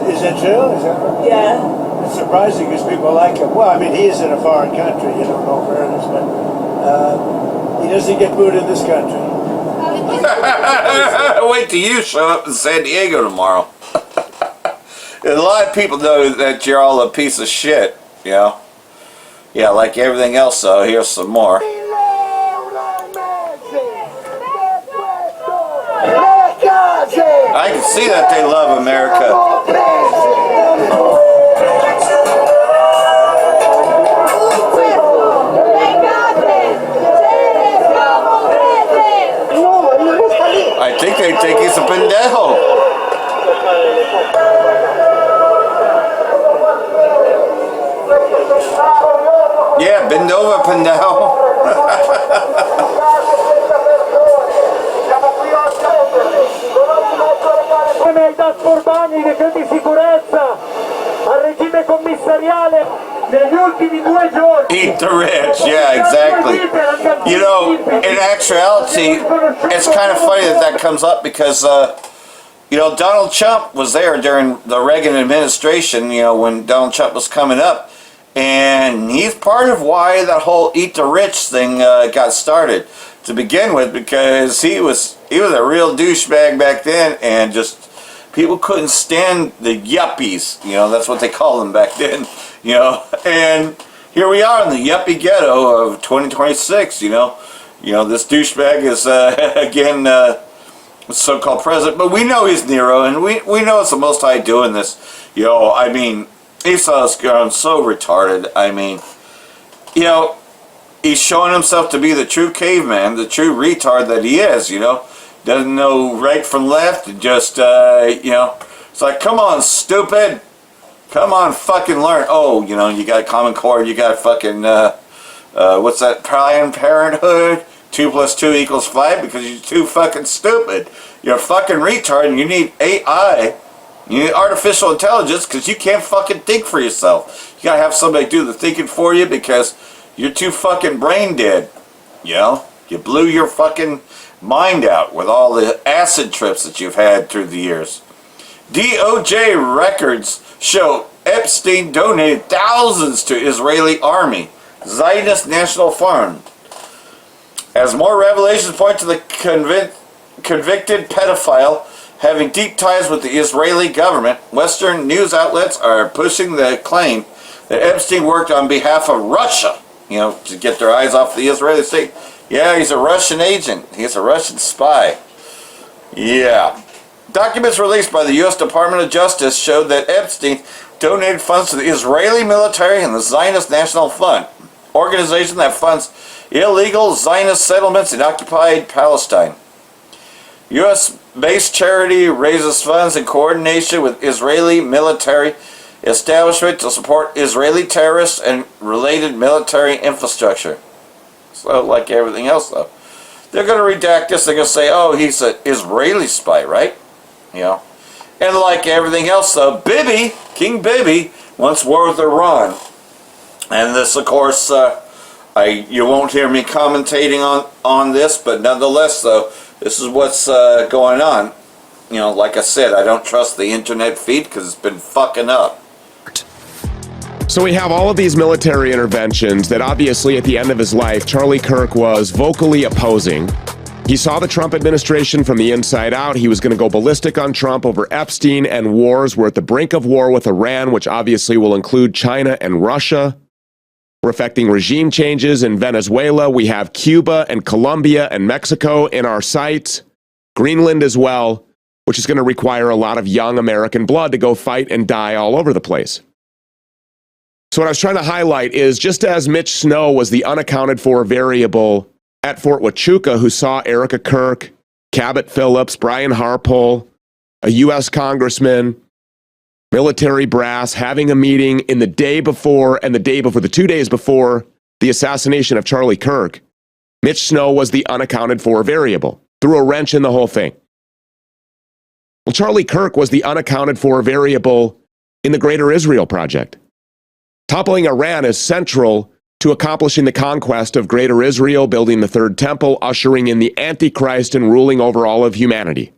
is that true? Is that right? Yeah. It's surprising because people like him. Well, I mean, he is in a foreign country, you know, no fairness, but he doesn't get booed in this country. Wait till you show up in San Diego tomorrow. A lot of people know that you're all a piece of shit, you know? Yeah, like everything else, though. Here's some more. I can see that they love America. I think they think he's a pendejo. Yeah, bend over, pendejo. urbani, decreti di sicurezza, al regime commissariale negli ultimi 2 giorni. Eat the rich, yeah, exactly. You know, in actuality, it's kind of funny that comes up because, you know, Donald Trump was there during the Reagan administration, you know, when Donald Trump was coming up. And he's part of why that whole eat the rich thing got started to begin with, because he was a real douchebag back then, and just people couldn't stand the yuppies, you know, that's what they called them back then, you know. And here we are in the yuppie ghetto of 2026, you know. This douchebag is again so-called president, but we know he's Nero, and we know it's the Most High doing this, you know. I mean, Esau's gone so retarded. I mean, you know, he's showing himself to be the true caveman, the true retard that he is, you know. Doesn't know right from left, and just, you know, it's like, come on, stupid. Come on, fucking learn. Oh, you know, you got Common Core, you got fucking, what's that, Planned Parenthood? 2 + 2 = 5, because you're too fucking stupid. You're a fucking retard, and you need AI. You need artificial intelligence because you can't fucking think for yourself. You gotta have somebody do the thinking for you because you're too fucking brain dead. You know? You blew your fucking mind out with all the acid trips that you've had through the years. DOJ records show Epstein donated thousands to Israeli army. Zionist National Fund. As more revelations point to the convicted pedophile having deep ties with the Israeli government, Western news outlets are pushing the claim that Epstein worked on behalf of Russia, you know, to get their eyes off the Israeli state. Yeah, he's a Russian agent. He's a Russian spy. Yeah. Documents released by the U.S. Department of Justice showed that Epstein donated funds to the Israeli military and the Zionist National Fund, organization that funds illegal Zionist settlements in occupied Palestine. U.S.-based charity raises funds in coordination with Israeli military establishment to support Israeli terrorists and related military infrastructure. So, like everything else, though, they're going to redact this. They're going to say, "Oh, he's an Israeli spy, right?" You know, and like everything else, though, Bibi, King Bibi, wants war with Iran, and this, of course, you won't hear me commentating on this, but nonetheless, though, this is what's going on. You know, like I said, I don't trust the internet feed because it's been fucking up. So we have all of these military interventions that obviously at the end of his life, Charlie Kirk was vocally opposing. He saw the Trump administration from the inside out. He was going to go ballistic on Trump over Epstein and wars. We're at the brink of war with Iran, which obviously will include China and Russia. We're affecting regime changes in Venezuela. We have Cuba and Colombia and Mexico in our sights. Greenland as well, which is going to require a lot of young American blood to go fight and die all over the place. So what I was trying to highlight is, just as Mitch Snow was the unaccounted for variable at Fort Huachuca who saw Erica Kirk, Cabot Phillips, Brian Harpole, a U.S. congressman, military brass, having a meeting in the day before and the day before, the 2 days before the assassination of Charlie Kirk, Mitch Snow was the unaccounted for variable, threw a wrench in the whole thing. Well, Charlie Kirk was the unaccounted for variable in the Greater Israel Project. Toppling Iran is central to accomplishing the conquest of Greater Israel, building the Third Temple, ushering in the Antichrist, and ruling over all of humanity.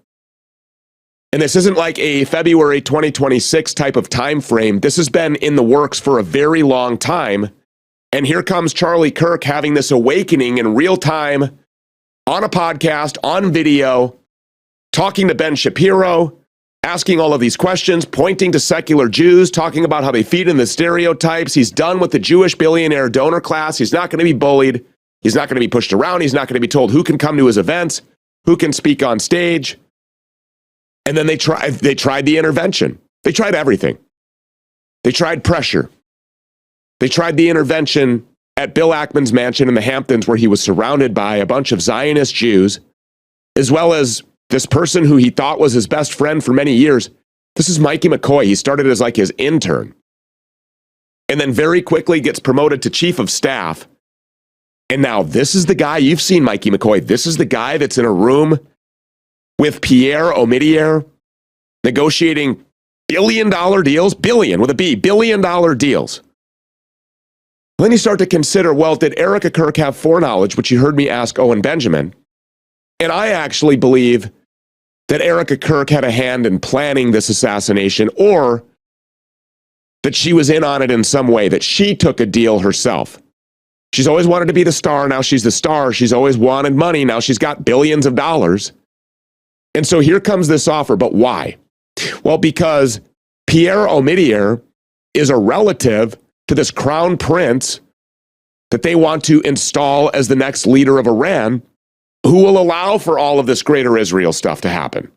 And this isn't like a February 2026 type of time frame. This has been in the works for a very long time. And here comes Charlie Kirk having this awakening in real time on a podcast, on video, talking to Ben Shapiro, asking all of these questions, pointing to secular Jews, talking about how they feed in the stereotypes. He's done with the Jewish billionaire donor class. He's not going to be bullied. He's not going to be pushed around. He's not going to be told who can come to his events, who can speak on stage. And then they tried the intervention. They tried everything. They tried pressure. They tried the intervention at Bill Ackman's mansion in the Hamptons, where he was surrounded by a bunch of Zionist Jews, as well as this person who he thought was his best friend for many years. This is Mikey McCoy. He started as like his intern, and then very quickly gets promoted to chief of staff. And now this is the guy, you've seen Mikey McCoy. This is the guy that's in a room with Pierre Omidyar, negotiating billion-dollar deals, billion with a B, billion-dollar deals. Then you start to consider, well, did Erica Kirk have foreknowledge, which you heard me ask Owen Benjamin? And I actually believe that Erica Kirk had a hand in planning this assassination, or that she was in on it in some way, that she took a deal herself. She's always wanted to be the star. Now she's the star. She's always wanted money. Now she's got billions of dollars. And so here comes this offer. But why? Well, because Pierre Omidyar is a relative to this crown prince that they want to install as the next leader of Iran, who will allow for all of this Greater Israel stuff to happen.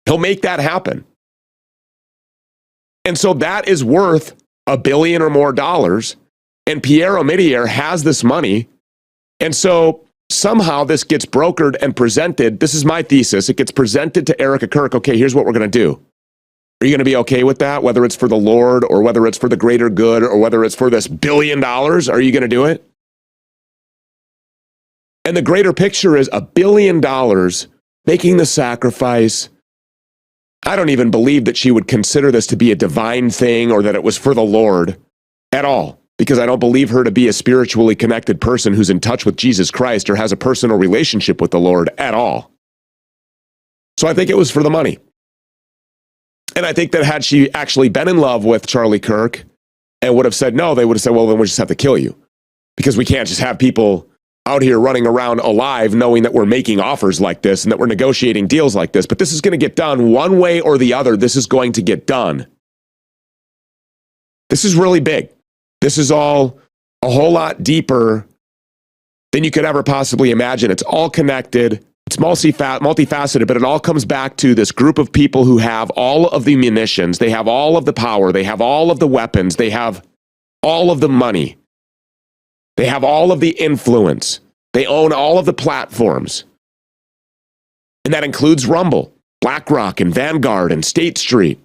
He'll make that happen. And so that is worth $1 billion or more. And Pierre Omidyar has this money. And so somehow this gets brokered and presented. This is my thesis. It gets presented to Erica Kirk. Okay, here's what we're going to do. Are you going to be okay with that? Whether it's for the Lord or whether it's for the greater good or whether it's for this $1 billion, are you going to do it? And the greater picture is $1 billion making the sacrifice. I don't even believe that she would consider this to be a divine thing or that it was for the Lord at all, because I don't believe her to be a spiritually connected person who's in touch with Jesus Christ or has a personal relationship with the Lord at all. So I think it was for the money. And I think that had she actually been in love with Charlie Kirk and would have said no, they would have said, well, then we just have to kill you, because we can't just have people out here running around alive knowing that we're making offers like this and that we're negotiating deals like this. But this is going to get done one way or the other. This is going to get done. This is really big. This is all a whole lot deeper than you could ever possibly imagine. It's all connected. It's multifaceted, but it all comes back to this group of people who have all of the munitions. They have all of the power. They have all of the weapons. They have all of the money. They have all of the influence. They own all of the platforms. And that includes Rumble, BlackRock, and Vanguard, and State Street.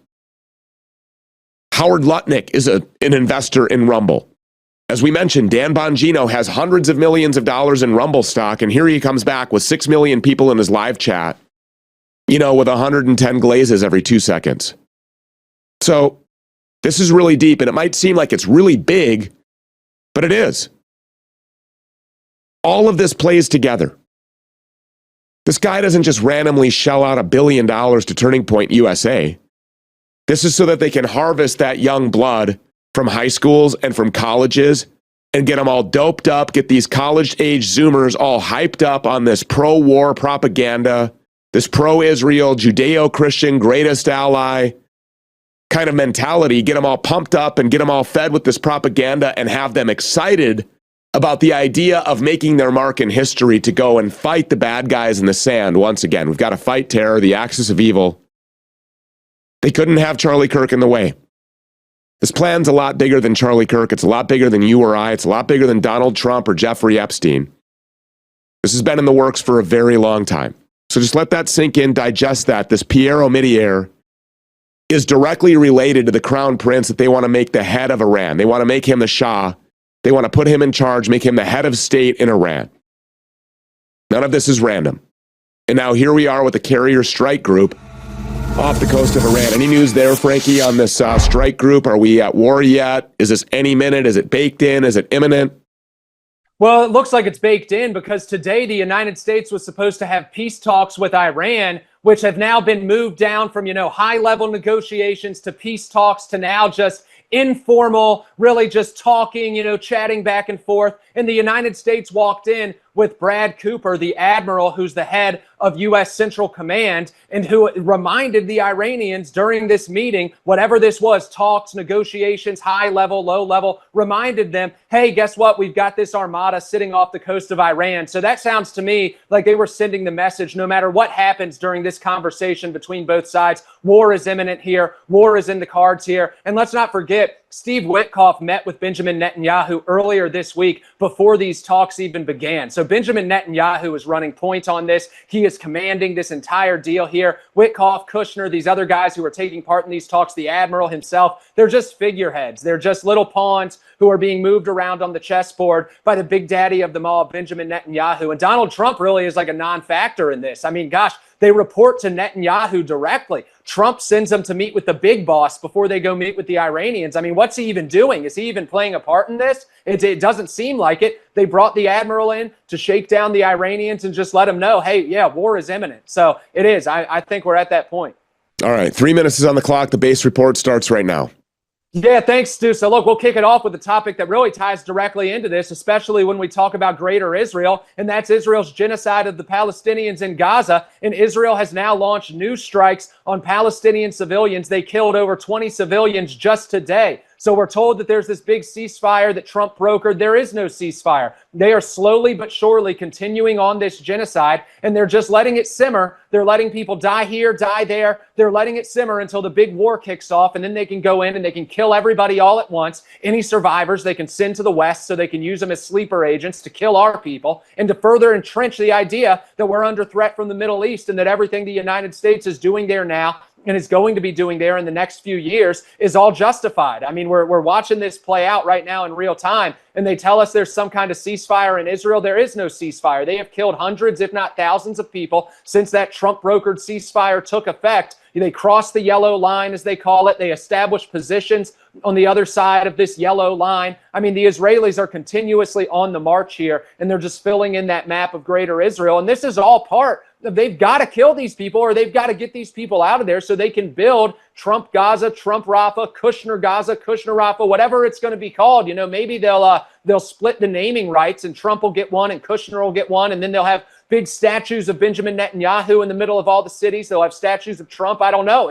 Howard Lutnick is an investor in Rumble. As we mentioned, Dan Bongino has hundreds of millions of dollars in Rumble stock, and here he comes back with 6 million people in his live chat, with 110 glazes every 2 seconds. So this is really deep, and it might seem like it's really big, but it is. All of this plays together. This guy doesn't just randomly shell out $1 billion to Turning Point USA. This is so that they can harvest that young blood from high schools and from colleges and get them all doped up, get these college-age Zoomers all hyped up on this pro-war propaganda, this pro-Israel, Judeo-Christian, greatest ally kind of mentality, get them all pumped up and get them all fed with this propaganda and have them excited about the idea of making their mark in history to go and fight the bad guys in the sand once again. We've got to fight terror, the axis of evil. They couldn't have Charlie Kirk in the way. This plan's a lot bigger than Charlie Kirk. It's a lot bigger than you or I. It's a lot bigger than Donald Trump or Jeffrey Epstein. This has been in the works for a very long time. So just let that sink in, digest that. This Pierre Omidyar is directly related to the crown prince that they want to make the head of Iran. They want to make him the Shah. They want to put him in charge, make him the head of state in Iran. None of this is random. And now here we are with the Carrier Strike Group off the coast of Iran. Any news there, Frankie, on this strike group? Are we at war yet? Is this any minute? Is it baked in? Is it imminent? Well, it looks like it's baked in because today the United States was supposed to have peace talks with Iran, which have now been moved down from, high-level negotiations to peace talks to now just informal, really just talking, chatting back and forth. And the United States walked in with Brad Cooper, the admiral who's the head of U.S. Central Command, and who reminded the Iranians during this meeting, whatever this was, talks, negotiations, high level, low level, reminded them, hey, guess what? We've got this armada sitting off the coast of Iran. So that sounds to me like they were sending the message, no matter what happens during this conversation between both sides, war is imminent here, war is in the cards here. And let's not forget, Steve Witkoff met with Benjamin Netanyahu earlier this week before these talks even began. So Benjamin Netanyahu is running point on this. He is commanding this entire deal here. Witkoff, Kushner, these other guys who are taking part in these talks, the admiral himself, they're just figureheads. They're just little pawns who are being moved around on the chessboard by the big daddy of them all, Benjamin Netanyahu. And Donald Trump really is like a non-factor in this. I mean, gosh, they report to Netanyahu directly. Trump sends them to meet with the big boss before they go meet with the Iranians. I mean, what's he even doing? Is he even playing a part in this? It doesn't seem like it. They brought the admiral in to shake down the Iranians and just let them know, hey, yeah, war is imminent. So it is. I think we're at that point. All right, 3 minutes is on the clock. The base report starts right now. Yeah, thanks, Stu. So look, we'll kick it off with a topic that really ties directly into this, especially when we talk about Greater Israel, and that's Israel's genocide of the Palestinians in Gaza. And Israel has now launched new strikes on Palestinian civilians. They killed over 20 civilians just today. So we're told that there's this big ceasefire that Trump brokered. There is no ceasefire. They are slowly but surely continuing on this genocide, and they're just letting it simmer. They're letting people die here, die there. They're letting it simmer until the big war kicks off, and then they can go in and they can kill everybody all at once. Any survivors they can send to the West so they can use them as sleeper agents to kill our people and to further entrench the idea that we're under threat from the Middle East and that everything the United States is doing there now and is going to be doing there in the next few years is all justified. I mean, we're watching this play out right now in real time, and they tell us there's some kind of ceasefire in Israel. There is no ceasefire. They have killed hundreds, if not thousands of people since that Trump-brokered ceasefire took effect. They crossed the yellow line, as they call it. They established positions on the other side of this yellow line. I mean, the Israelis are continuously on the march here, and they're just filling in that map of Greater Israel. And this is all part of, they've got to kill these people, or they've got to get these people out of there so they can build Trump Gaza, Trump Rafah, Kushner Gaza, Kushner Rafah, whatever it's going to be called. Maybe they'll split the naming rights, and Trump will get one and Kushner will get one, and then they'll have big statues of Benjamin Netanyahu in the middle of all the cities. They'll have statues of Trump. I don't know.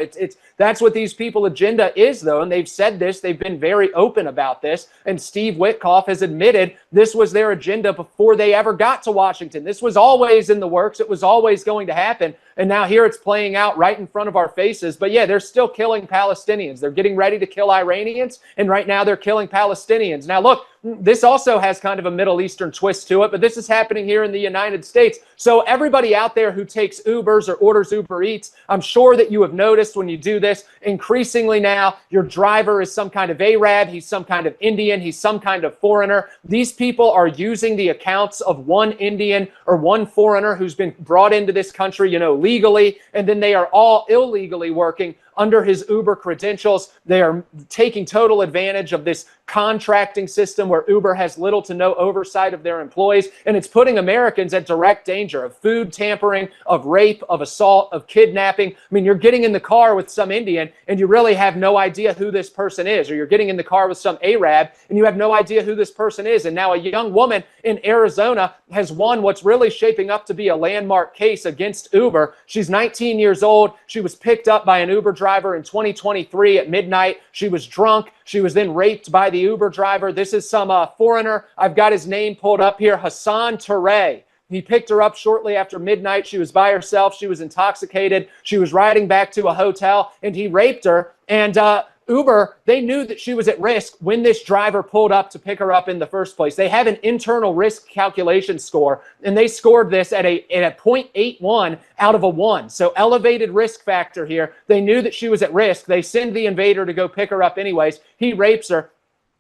That's what these people's agenda is, though. And they've said this. They've been very open about this. And Steve Witkoff has admitted this was their agenda before they ever got to Washington. This was always in the works. It was always going to happen. And now here it's playing out right in front of our faces. But yeah, they're still killing Palestinians. They're getting ready to kill Iranians. And right now they're killing Palestinians. Now, look, this also has kind of a Middle Eastern twist to it, but this is happening here in the United States. So everybody out there who takes Ubers or orders Uber Eats, I'm sure that you have noticed when you do this, increasingly now, your driver is some kind of Arab, he's some kind of Indian, he's some kind of foreigner. These people are using the accounts of one Indian or one foreigner who's been brought into this country, legally, and then they are all illegally working under his Uber credentials. They are taking total advantage of this contracting system where Uber has little to no oversight of their employees, and it's putting Americans at direct danger of food tampering, of rape, of assault, of kidnapping. I mean, you're getting in the car with some Indian and you really have no idea who this person is, or you're getting in the car with some Arab and you have no idea who this person is. And now a young woman in Arizona has won what's really shaping up to be a landmark case against Uber. She's 19 years old. She was picked up by an Uber driver in 2023 at midnight. She was drunk. She was then raped by the Uber driver. This is some foreigner. I've got his name pulled up here, Hassan Touré. He picked her up shortly after midnight. She was by herself. She was intoxicated. She was riding back to a hotel, and he raped her. And Uber, they knew that she was at risk when this driver pulled up to pick her up in the first place. They have an internal risk calculation score, and they scored this at a 0.81 out of a 1. So elevated risk factor here. They knew that she was at risk. They send the invader to go pick her up anyways. He rapes her.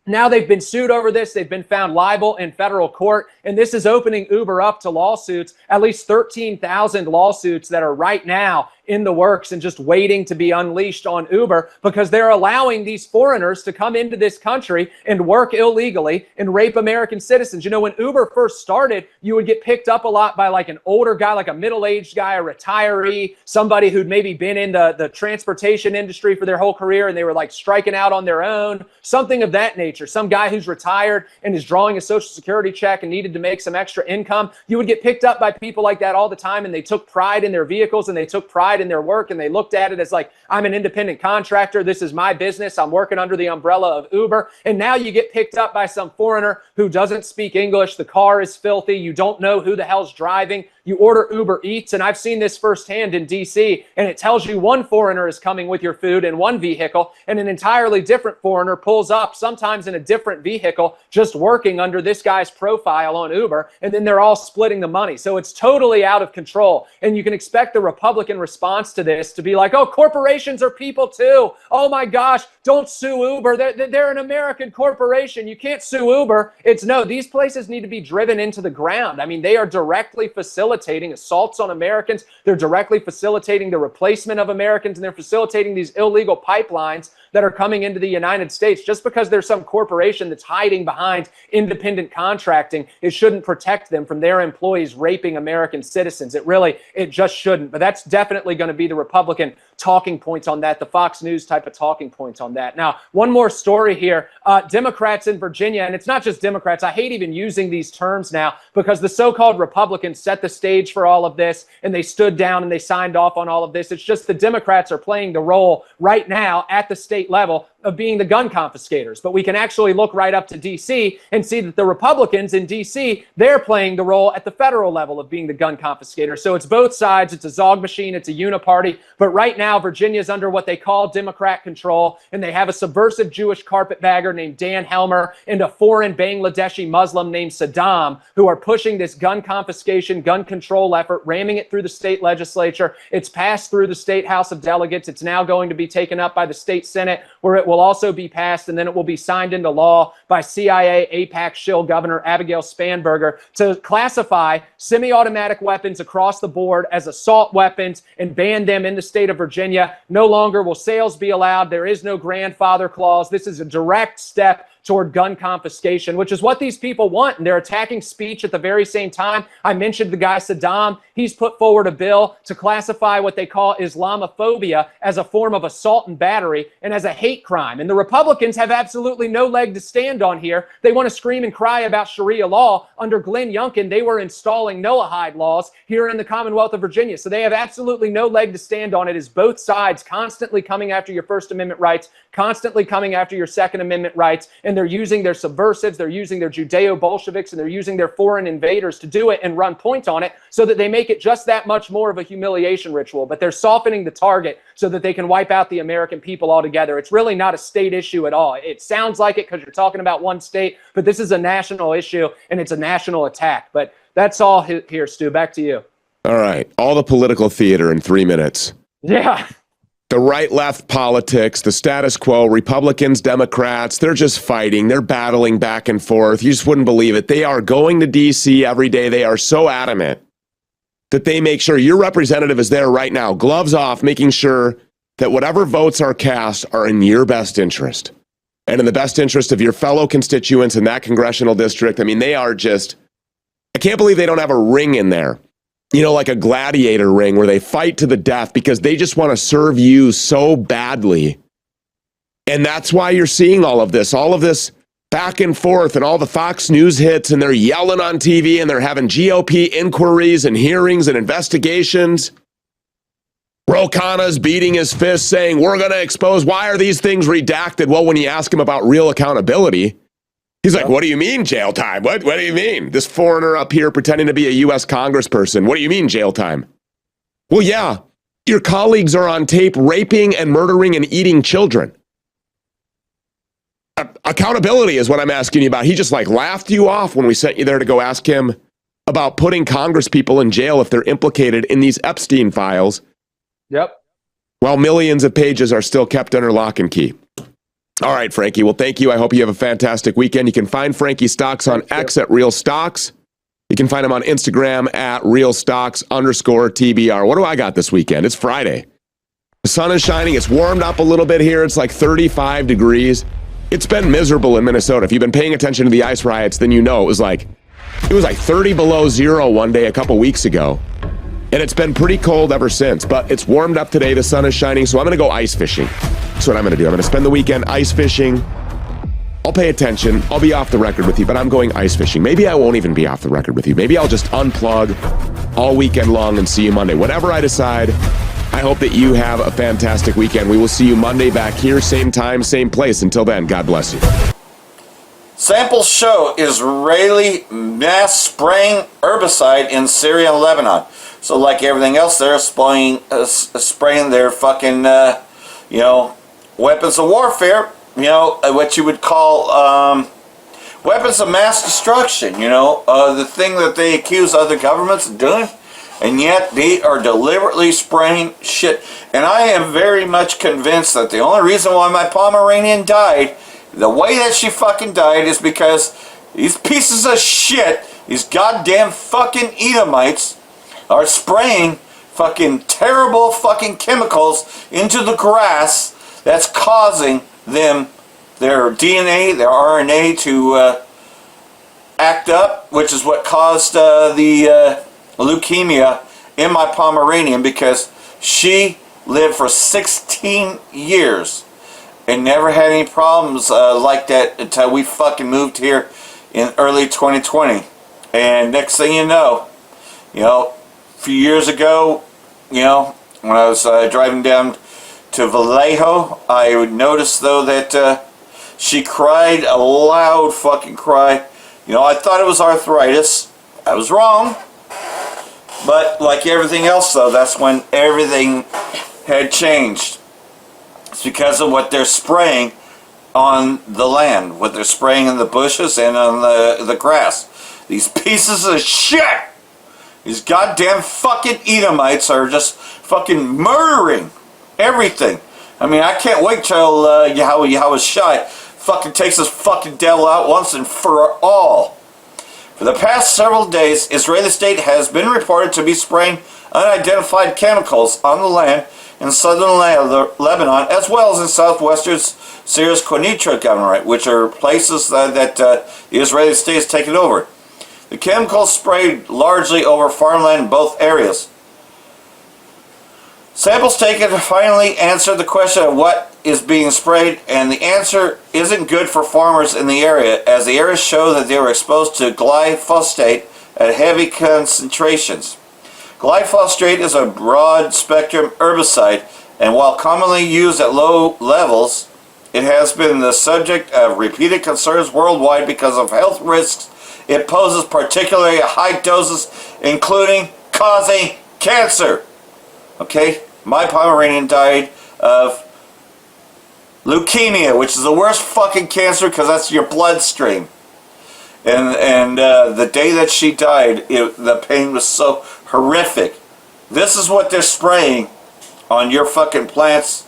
Now they've been sued over this. They've been found liable in federal court, and this is opening Uber up to lawsuits, at least 13,000 lawsuits that are right now in the works and just waiting to be unleashed on Uber, because they're allowing these foreigners to come into this country and work illegally and rape American citizens. You know, when Uber first started, you would get picked up a lot by like an older guy, like a middle-aged guy, a retiree, somebody who'd maybe been in the transportation industry for their whole career and they were like striking out on their own, something of that nature. Some guy who's retired and is drawing a Social Security check and needed to make some extra income. You would get picked up by people like that all the time, and they took pride in their vehicles and they took pride in their work, and they looked at it as like, I'm an independent contractor. This is my business. I'm working under the umbrella of Uber. And now you get picked up by some foreigner who doesn't speak English. The car is filthy. You don't know who the hell's driving. You order Uber Eats, and I've seen this firsthand in DC, and it tells you one foreigner is coming with your food in one vehicle, and an entirely different foreigner pulls up, sometimes in a different vehicle, just working under this guy's profile on Uber, and then they're all splitting the money. So it's totally out of control, and you can expect the Republican response to this to be like, oh, corporations are people too. Oh my gosh, don't sue Uber. They're an American corporation. You can't sue Uber. It's no, these places need to be driven into the ground. I mean, they are directly facilitating assaults on Americans. They're directly facilitating the replacement of Americans, and they're facilitating these illegal pipelines that are coming into the United States. Just because there's some corporation that's hiding behind independent contracting, it shouldn't protect them from their employees raping American citizens. It just shouldn't. But that's definitely going to be the Republican talking points on that, the Fox News type of talking points on that. Now, one more story here. Democrats in Virginia, and it's not just Democrats. I hate even using these terms now because the so-called Republicans set the stage for all of this, and they stood down and they signed off on all of this. It's just the Democrats are playing the role right now at the state level of being the gun confiscators. But we can actually look right up to DC and see that the Republicans in DC, they're playing the role at the federal level of being the gun confiscator. So it's both sides. It's a Zog machine. It's a uniparty. But right now, Virginia's under what they call Democrat control, and they have a subversive Jewish carpetbagger named Dan Helmer and a foreign Bangladeshi Muslim named Saddam who are pushing this gun confiscation, gun control effort, ramming it through the state legislature. It's passed through the state House of Delegates. It's now going to be taken up by the state Senate, where it will also be passed, and then it will be signed into law by CIA AIPAC shill Governor Abigail Spanberger to classify semi-automatic weapons across the board as assault weapons and ban them in the state of Virginia. No longer will sales be allowed. There is no grandfather clause. This is a direct step toward gun confiscation, which is what these people want. And they're attacking speech at the very same time. I mentioned the guy Saddam. He's put forward a bill to classify what they call Islamophobia as a form of assault and battery and as a hate crime. And the Republicans have absolutely no leg to stand on here. They want to scream and cry about Sharia law. Under Glenn Youngkin, they were installing Noahide laws here in the Commonwealth of Virginia. So they have absolutely no leg to stand on. It is both sides constantly coming after your First Amendment rights, constantly coming after your Second Amendment rights, and they're using their subversives, they're using their Judeo-Bolsheviks, and they're using their foreign invaders to do it and run point on it so that they make it just that much more of a humiliation ritual. But they're softening the target so that they can wipe out the American people altogether. It's really not a state issue at all. It sounds like it because you're talking about one state, but this is a national issue, and it's a national attack. But that's all here, Stu. Back to you. All right. All the political theater in 3 minutes. Yeah. The right-left politics, the status quo, Republicans, Democrats, they're just fighting. They're battling back and forth. You just wouldn't believe it. They are going to D.C. every day. They are so adamant that they make sure your representative is there right now, gloves off, making sure that whatever votes are cast are in your best interest and in the best interest of your fellow constituents in that congressional district. I mean, they are just, I can't believe they don't have a ring in there. You know, like a gladiator ring where they fight to the death because they just want to serve you so badly. And that's why you're seeing all of this back and forth and all the Fox News hits, and they're yelling on TV and they're having GOP inquiries and hearings and investigations. Ro Khanna's beating his fist saying, we're going to expose, why are these things redacted? Well, when you ask him about real accountability, he's like, what do you mean jail time? What do you mean? This foreigner up here pretending to be a U.S. congressperson. What do you mean jail time? Well, yeah, your colleagues are on tape raping and murdering and eating children. Accountability is what I'm asking you about. He just laughed you off when we sent you there to go ask him about putting Congress people in jail if they're implicated in these Epstein files. Yep. While millions of pages are still kept under lock and key. All right, Frankie. Well, thank you. I hope you have a fantastic weekend. You can find Frankie's stocks on X at Real Stocks. You can find him on Instagram at realstocks_TBR. What do I got this weekend? It's Friday. The sun is shining. It's warmed up a little bit here. It's like 35 degrees. It's been miserable in Minnesota. If you've been paying attention to the ice riots, then you know it was like 30 below zero one day a couple weeks ago. And it's been pretty cold ever since, but it's warmed up today. The sun is shining, so I'm going to go ice fishing. That's what I'm going to do. I'm going to spend the weekend ice fishing. I'll pay attention. I'll be off the record with you, but I'm going ice fishing. Maybe I won't even be off the record with you. Maybe I'll just unplug all weekend long and see you Monday. Whatever I decide, I hope that you have a fantastic weekend. We will see you Monday back here, same time, same place. Until then, God bless you. Samples show Israeli mass spraying herbicide in Syria and Lebanon. So like everything else, they're spraying their fucking, weapons of warfare, what you would call weapons of mass destruction, the thing that they accuse other governments of doing. And yet they are deliberately spraying shit. And I am very much convinced that the only reason why my Pomeranian died, the way that she fucking died, is because these pieces of shit, these goddamn fucking Edomites, are spraying fucking terrible fucking chemicals into the grass that's causing them, their DNA, their RNA to act up, which is what caused the leukemia in my Pomeranian, because she lived for 16 years and never had any problems like that until we fucking moved here in early 2020. And next thing you know, a few years ago, when I was driving down to Vallejo, I would notice though that she cried a loud fucking cry. I thought it was arthritis. I was wrong. But like everything else though, that's when everything had changed. It's because of what they're spraying on the land, what they're spraying in the bushes and on the grass. These pieces of shit! These goddamn fucking Edomites are just fucking murdering everything. I mean, I can't wait till Yahweh Shai fucking takes this fucking devil out once and for all. For the past several days, Israeli state has been reported to be spraying unidentified chemicals on the land in southern Lebanon, as well as in southwestern Syria's Quneitra governorate, which are places that the Israeli state has taken over. The chemicals sprayed largely over farmland in both areas. Samples taken finally answer the question of what is being sprayed, and the answer isn't good for farmers in the area, as the areas show that they were exposed to glyphosate at heavy concentrations. Glyphosate is a broad-spectrum herbicide, and while commonly used at low levels, it has been the subject of repeated concerns worldwide because of health risks it poses, particularly at high doses, including causing cancer. Okay, my Pomeranian died of leukemia, which is the worst fucking cancer because that's your bloodstream. And the day that she died, the pain was so horrific. This is what they're spraying on your fucking plants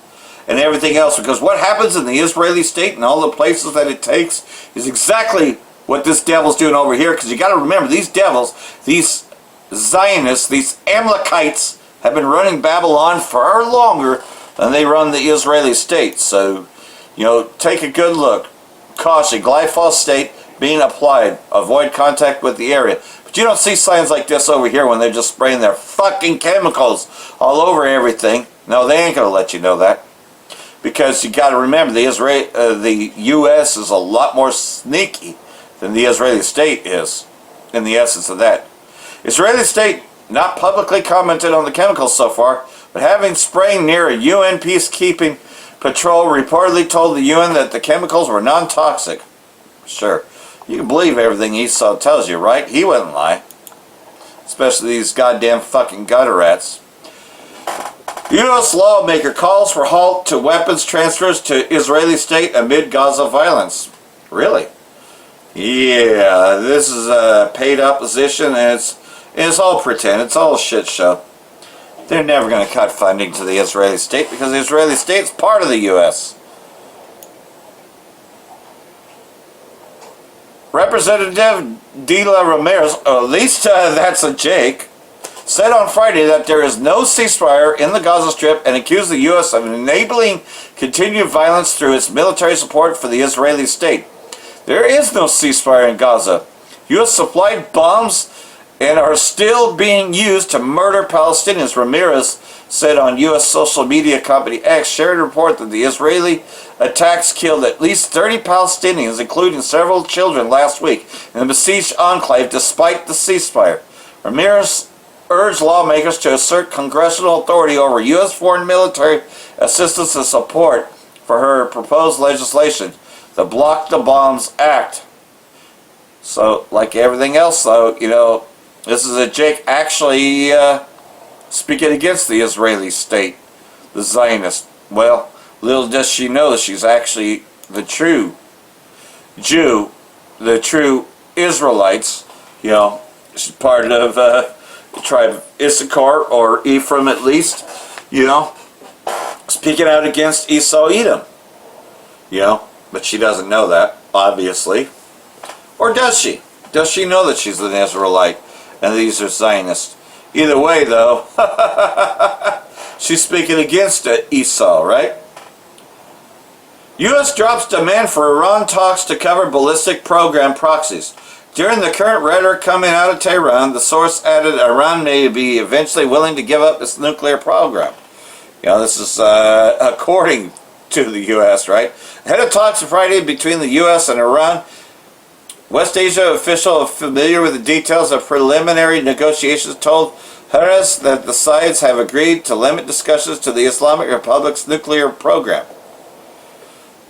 and everything else, because what happens in the Israeli state and all the places that it takes is exactly what this devil's doing over here. Because you got to remember, these devils, these Zionists, these Amalekites have been running Babylon far longer than they run the Israeli state. So, take a good look. Caution, glyphosate being applied. Avoid contact with the area. But you don't see signs like this over here when they're just spraying their fucking chemicals all over everything. No, they ain't going to let you know that. Because you got to remember, the U.S. is a lot more sneaky than the Israeli state is, in the essence of that. Israeli state not publicly commented on the chemicals so far, but having spraying near a UN peacekeeping patrol reportedly told the UN that the chemicals were non-toxic. Sure, you can believe everything Esau tells you, right? He wouldn't lie. Especially these goddamn fucking gutter rats. U.S. lawmaker calls for halt to weapons transfers to Israeli state amid Gaza violence. Really? Yeah, this is a paid opposition, and it's all pretend. It's all a shit show. They're never going to cut funding to the Israeli state because the Israeli state's part of the U.S. Representative de la Ramirez, or at least that's a Jake, said on Friday that there is no ceasefire in the Gaza Strip and accused the U.S. of enabling continued violence through its military support for the Israeli state. There is no ceasefire in Gaza. U.S. supplied bombs and are still being used to murder Palestinians. Ramirez said on U.S. social media company X, shared a report that the Israeli attacks killed at least 30 Palestinians, including several children, last week in the besieged enclave despite the ceasefire. Ramirez urged lawmakers to assert congressional authority over U.S. foreign military assistance and support for her proposed legislation, the Block the Bombs Act. So, like everything else, though, you know, this is a Jake actually speaking against the Israeli state, the Zionist. Well, little does she know she's actually the true Jew, the true Israelites. You know, she's part of the tribe of Issachar, or Ephraim at least, you know, speaking out against Esau Edom. You know, but she doesn't know that, obviously. Or does she? Does she know that she's an Israelite and these are Zionists? Either way, though, she's speaking against Esau, right? U.S. drops demand for Iran talks to cover ballistic program proxies. During the current rhetoric coming out of Tehran, the source added Iran may be eventually willing to give up its nuclear program. You know, this is according to the U.S., right? Ahead of talks Friday between the U.S. and Iran, West Asia official familiar with the details of preliminary negotiations told Harris that the sides have agreed to limit discussions to the Islamic Republic's nuclear program.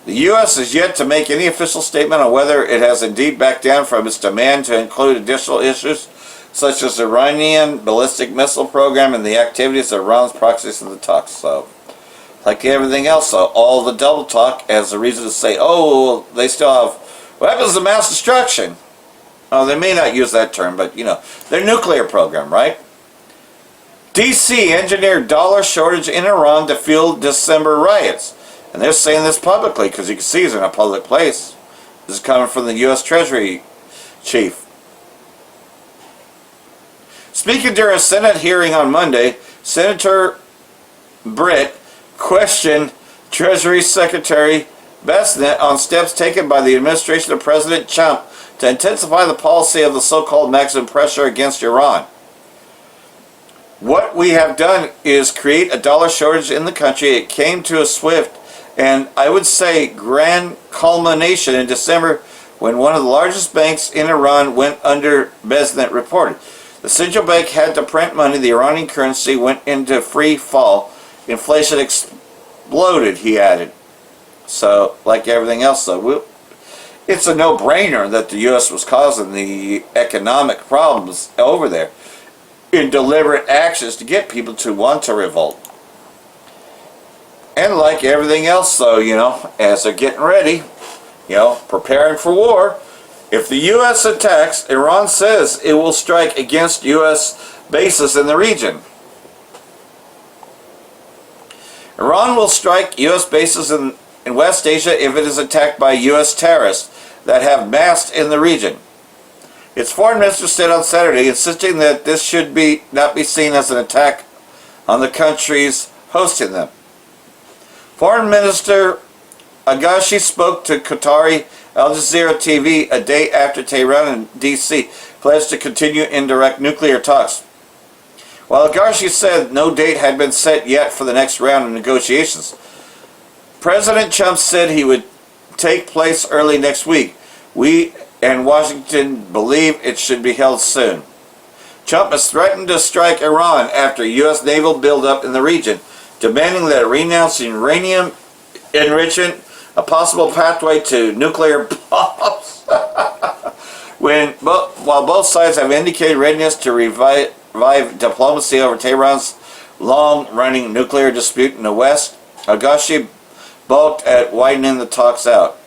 The U.S. is yet to make any official statement on whether it has indeed backed down from its demand to include additional issues such as the Iranian ballistic missile program and the activities of Iran's proxies in the talks. So, like everything else, so all the double talk as a reason to say, oh, they still have weapons of mass destruction. Oh, they may not use that term, but, you know, their nuclear program, right? D.C. engineered dollar shortage in Iran to fuel December riots. And they're saying this publicly because you can see it's in a public place. This is coming from the U.S. Treasury chief. Speaking during a Senate hearing on Monday, Senator Britt questioned Treasury Secretary Bessent on steps taken by the administration of President Trump to intensify the policy of the so-called maximum pressure against Iran. What we have done is create a dollar shortage in the country. It came to a swift and, I would say, grand culmination in December when one of the largest banks in Iran went under, Bessent reported. The central bank had to print money. The Iranian currency went into free fall. Inflation exploded, he added. So, like everything else, though, it's a no-brainer that the U.S. was causing the economic problems over there in deliberate actions to get people to want to revolt. And like everything else, though, you know, as they're getting ready, you know, preparing for war, if the U.S. attacks, Iran says it will strike against U.S. bases in the region. Iran will strike U.S. bases in West Asia if it is attacked by U.S. terrorists that have massed in the region. Its foreign minister said on Saturday, insisting that this should not be seen as an attack on the countries hosting them. Foreign Minister Agashi spoke to Qatari Al Jazeera TV a day after Tehran and D.C. pledged to continue indirect nuclear talks. While Agashi said no date had been set yet for the next round of negotiations, President Trump said he would take place early next week. We and Washington believe it should be held soon. Trump has threatened to strike Iran after U.S. naval buildup in the region, demanding that it renounce uranium enrichment, a possible pathway to nuclear bombs. While both sides have indicated readiness to revive diplomacy over Tehran's long-running nuclear dispute in the West, Agashi balked at widening the talks out.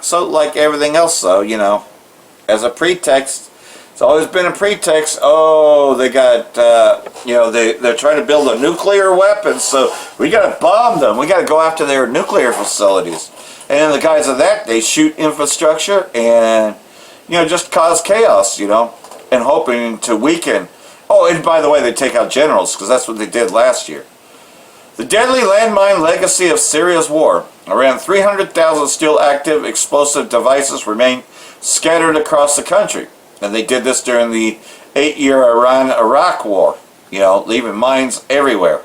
So, like everything else, though, you know, as a pretext, it's always been a pretext. Oh, they got, you know, they're trying to build a nuclear weapon, so we got to bomb them. We got to go after their nuclear facilities. And in the guise of that, they shoot infrastructure and, just cause chaos, and hoping to weaken. Oh, and by the way, they take out generals, because that's what they did last year. The deadly landmine legacy of Syria's war. Around 300,000 still active explosive devices remain scattered across the country. And they did this during the 8-year Iran-Iraq war, leaving mines everywhere.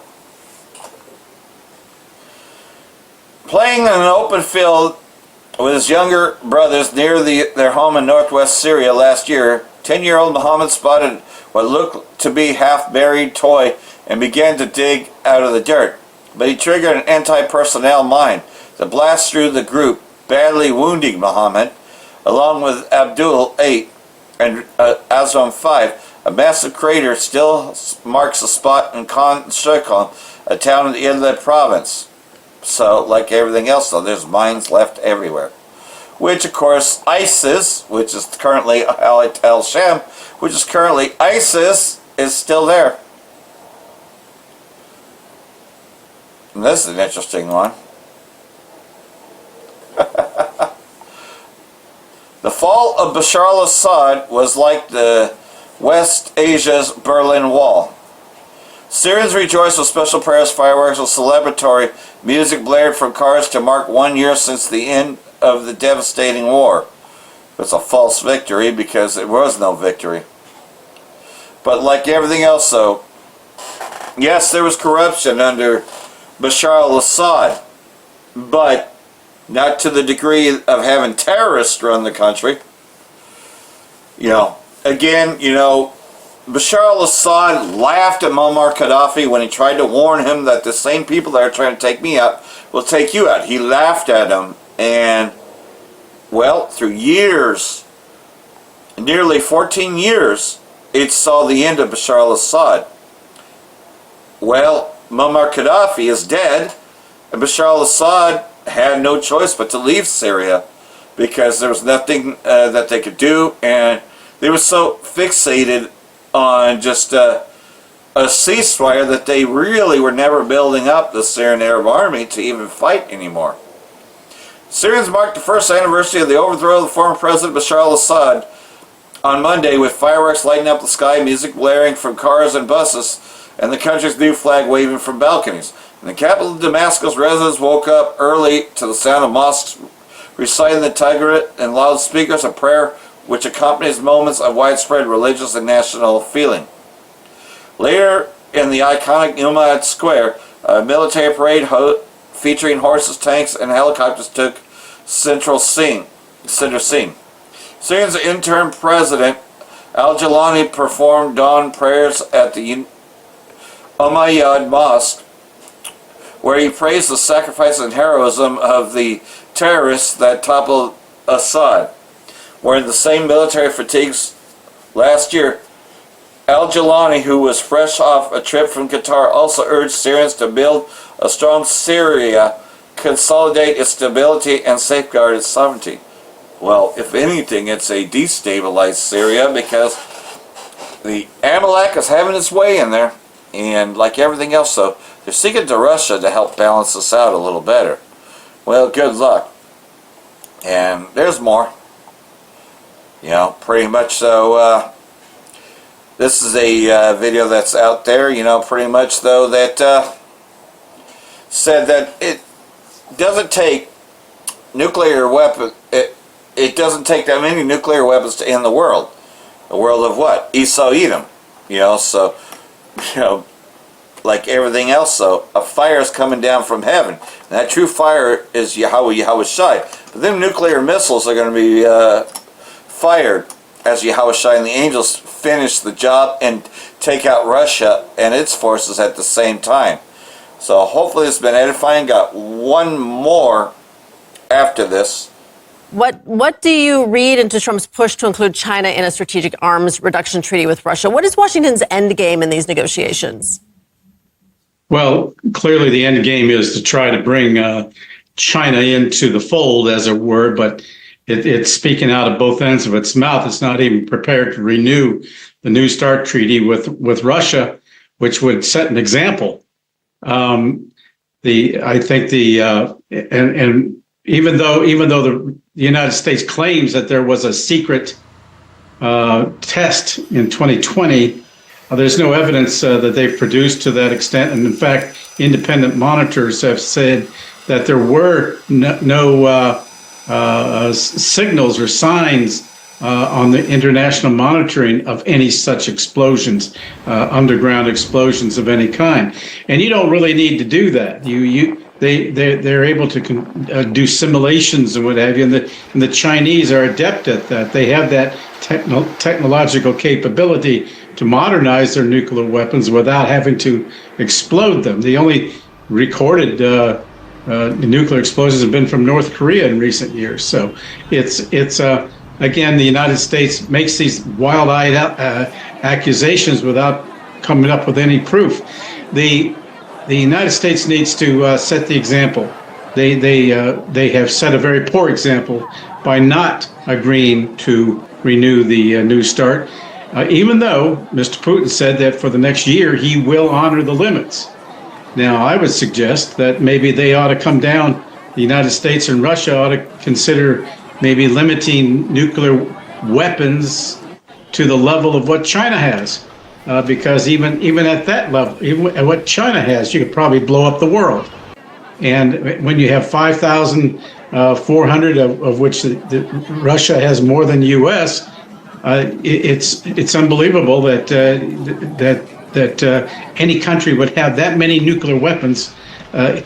Playing in an open field with his younger brothers near their home in northwest Syria last year, 10-year-old Muhammad spotted what looked to be half-buried toy and began to dig out of the dirt. But he triggered an anti-personnel mine. The blast through the group, badly wounding Muhammad, along with Abdul 8 and Azam 5. A massive crater still marks the spot in Khan Shirkon, a town in the Idlib province. So, like everything else, though, there's mines left everywhere. Which, of course, ISIS, which is currently Al-Sham, which is currently ISIS, is still there. And this is an interesting one. The fall of Bashar al-Assad was like the West Asia's Berlin Wall. Syrians rejoiced with special prayers, fireworks, and celebratory music blared from cars to mark 1 year since the end of the devastating war. It's a false victory because there was no victory. But like everything else, though, yes, there was corruption under Bashar al-Assad, but not to the degree of having terrorists run the country. Again, Bashar al-Assad laughed at Muammar Gaddafi when he tried to warn him that the same people that are trying to take me out will take you out. He laughed at him, and, well, through years, nearly 14 years, it saw the end of Bashar al-Assad. Well, Muammar Gaddafi is dead, and Bashar al-Assad had no choice but to leave Syria because there was nothing that they could do, and they were so fixated on just a ceasefire that they really were never building up the Syrian Arab army to even fight anymore. Syrians marked the first anniversary of the overthrow of the former President Bashar al-Assad on Monday with fireworks lighting up the sky, music blaring from cars and buses, and the country's new flag waving from balconies. In the capital of Damascus, residents woke up early to the sound of mosques reciting the Tigrit and loudspeakers, a prayer which accompanies moments of widespread religious and national feeling. Later, in the iconic Umayyad Square, a military parade featuring horses, tanks, and helicopters took center scene. Syria's interim president Al-Jilani performed dawn prayers at the Umayyad Mosque, where he praised the sacrifice and heroism of the terrorists that toppled Assad. Wearing the same military fatigues last year, Al-Jilani, who was fresh off a trip from Qatar, also urged Syrians to build a strong Syria, consolidate its stability, and safeguard its sovereignty. Well, if anything, it's a destabilized Syria because the Amalek is having its way in there. And like everything else, though, they're seeking to Russia to help balance this out a little better. Well, good luck. And there's more. Pretty much so. This is a video that's out there, pretty much, though, that said that it doesn't take nuclear weapons. It doesn't take that many nuclear weapons to end the world. The world of what? Esau Edom. So, like everything else, though, a fire is coming down from heaven. And that true fire is Yahweh Shai. But then nuclear missiles are going to be fired as Yahweh Shai and the angels finish the job and take out Russia and its forces at the same time. So hopefully it's been edifying. Got one more after this. What do you read into Trump's push to include China in a strategic arms reduction treaty with Russia? What is Washington's end game in these negotiations? Well, clearly the end game is to try to bring China into the fold, as it were, but it's speaking out of both ends of its mouth. It's not even prepared to renew the New START treaty with Russia, which would set an example. And even though the United States claims that there was a secret test in 2020, there's no evidence that they've produced to that extent. And in fact, independent monitors have said that there were no signals or signs on the international monitoring of any such explosions, underground explosions of any kind. And you don't really need to do that. They're able to do simulations and what have you, and the Chinese are adept at that. They have that technological capability to modernize their nuclear weapons without having to explode them. The only recorded nuclear explosions have been from North Korea in recent years. So it's again, the United States makes these wild-eyed accusations without coming up with any proof. The United States needs to set the example. They have set a very poor example by not agreeing to renew the New START, even though Mr. Putin said that for the next year he will honor the limits. Now, I would suggest that maybe they ought to come down, the United States and Russia ought to consider maybe limiting nuclear weapons to the level of what China has. Because even at that level, even at what China has, you could probably blow up the world. And when you have 5,400 of which Russia has more than the U.S., it's unbelievable that any country would have that many nuclear weapons that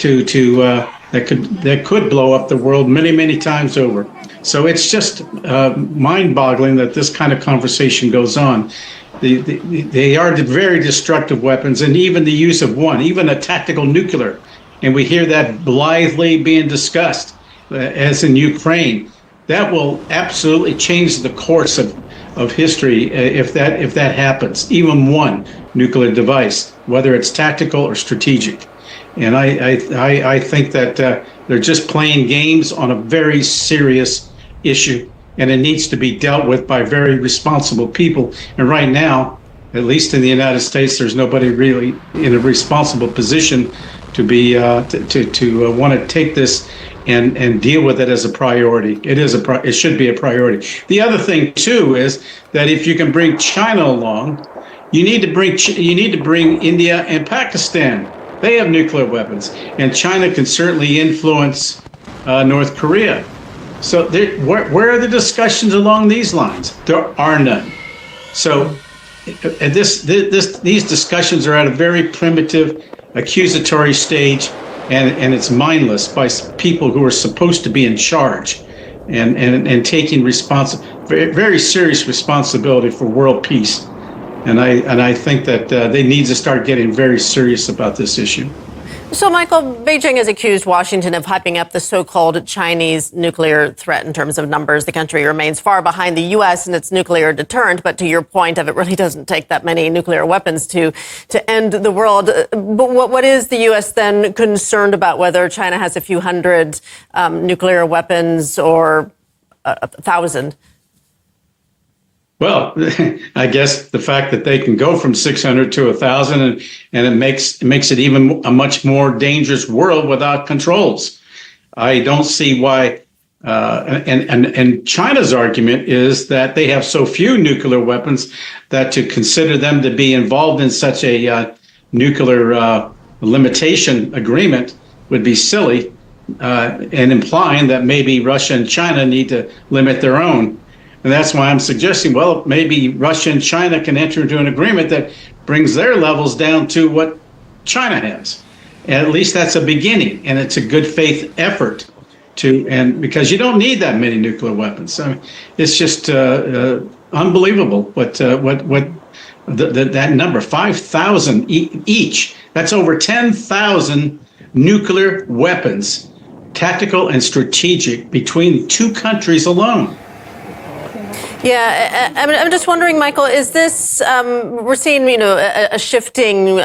could blow up the world many times over. So it's just mind-boggling that this kind of conversation goes on. They are very destructive weapons, and even the use of one, even a tactical nuclear, and we hear that blithely being discussed, as in Ukraine. That will absolutely change the course of history if that happens. Even one nuclear device, whether it's tactical or strategic. And I think that they're just playing games on a very serious issue, and it needs to be dealt with by very responsible people. And right now, at least in the United States, there's nobody really in a responsible position to be to want to take this and deal with it as a priority. It should be a priority. The other thing too is that if you can bring China along, you need to bring India and Pakistan. They have nuclear weapons, and China can certainly influence North Korea. So where are the discussions along these lines? There are none. So these discussions are at a very primitive, accusatory stage, and it's mindless by people who are supposed to be in charge and taking very serious responsibility for world peace. And I think that they need to start getting very serious about this issue. So, Michael, Beijing has accused Washington of hyping up the so-called Chinese nuclear threat in terms of numbers. The country remains far behind the U.S. in its nuclear deterrent. But to your point of it really doesn't take that many nuclear weapons to end the world. But what is the U.S. then concerned about, whether China has a few hundred nuclear weapons or 1,000? Well, I guess the fact that they can go from 600 to 1,000 and it makes it even a much more dangerous world without controls. I don't see why. And China's argument is that they have so few nuclear weapons that to consider them to be involved in such a nuclear limitation agreement would be silly, and implying that maybe Russia and China need to limit their own. And that's why I'm suggesting, well, maybe Russia and China can enter into an agreement that brings their levels down to what China has. And at least that's a beginning, and it's a good faith effort and because you don't need that many nuclear weapons. I mean, it's just unbelievable what that number, 5,000 each. That's over 10,000 nuclear weapons, tactical and strategic, between two countries alone. Yeah, I'm just wondering, Michael, is this, we're seeing, a shifting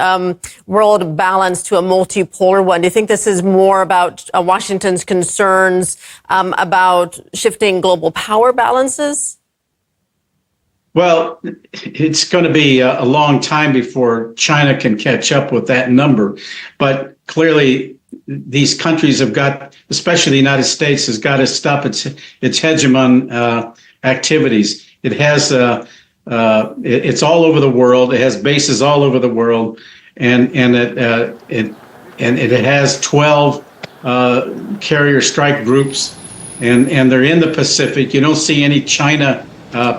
world balance to a multipolar one. Do you think this is more about Washington's concerns about shifting global power balances? Well, it's going to be a long time before China can catch up with that number. But clearly, these countries have got, especially the United States, has got to stop its hegemon activities. It has it's all over the world. It has bases all over the world, and it has 12 carrier strike groups, and they're in the Pacific. You don't see any China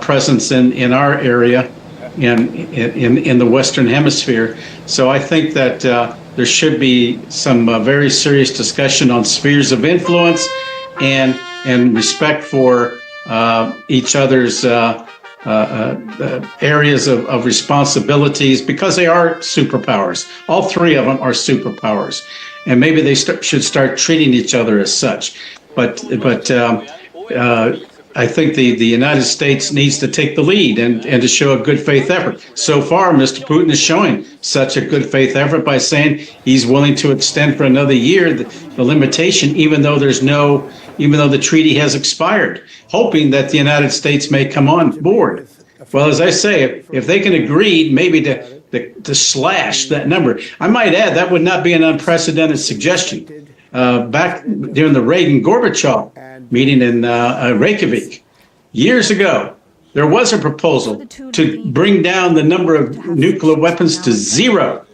presence in our area, in the Western Hemisphere. So I think that there should be some very serious discussion on spheres of influence and respect for each other's areas of responsibilities, because they are superpowers. All three of them are superpowers, and maybe they should start treating each other as such. But I think the United States needs to take the lead and to show a good faith effort. So far, Mr. Putin is showing such a good faith effort by saying he's willing to extend for another year the limitation, even though the treaty has expired, hoping that the United States may come on board. Well, as I say, if they can agree maybe to slash that number, I might add that would not be an unprecedented suggestion. Back during the Reagan-Gorbachev meeting in Reykjavik years ago, there was a proposal to bring down the number of nuclear weapons to 0,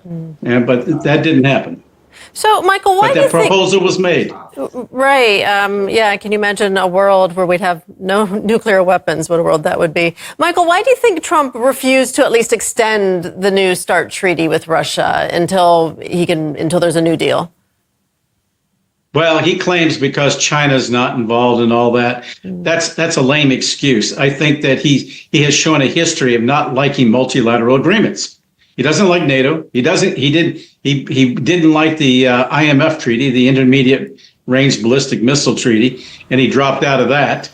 but that didn't happen. So, Michael, why do you think... But that proposal was made. Right. Yeah, can you imagine a world where we'd have no nuclear weapons? What a world that would be. Michael, why do you think Trump refused to at least extend the New START treaty with Russia until there's a new deal? Well, he claims because China's not involved in all that. That's a lame excuse. I think that he has shown a history of not liking multilateral agreements. He doesn't like NATO. He didn't like the IMF treaty, the Intermediate Range Ballistic Missile Treaty, and he dropped out of that.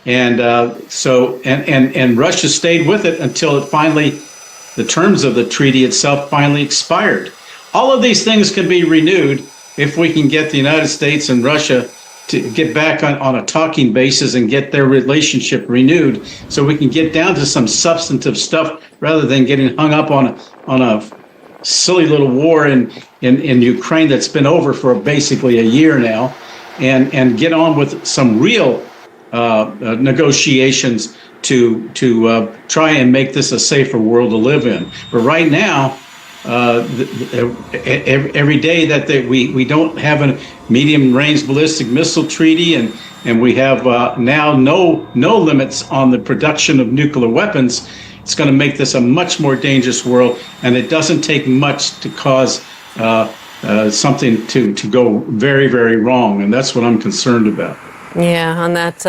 And and Russia stayed with it until the terms of the treaty itself finally expired. All of these things can be renewed if we can get the United States and Russia to get back on a talking basis and get their relationship renewed, so we can get down to some substantive stuff rather than getting hung up on a silly little war in Ukraine that's been over for basically a year now, and get on with some real negotiations to try and make this a safer world to live in. But right now, every day that we don't have a medium range ballistic missile treaty, and we have now no limits on the production of nuclear weapons, it's going to make this a much more dangerous world, and it doesn't take much to cause something to go very, very wrong, and that's what I'm concerned about. Yeah, on that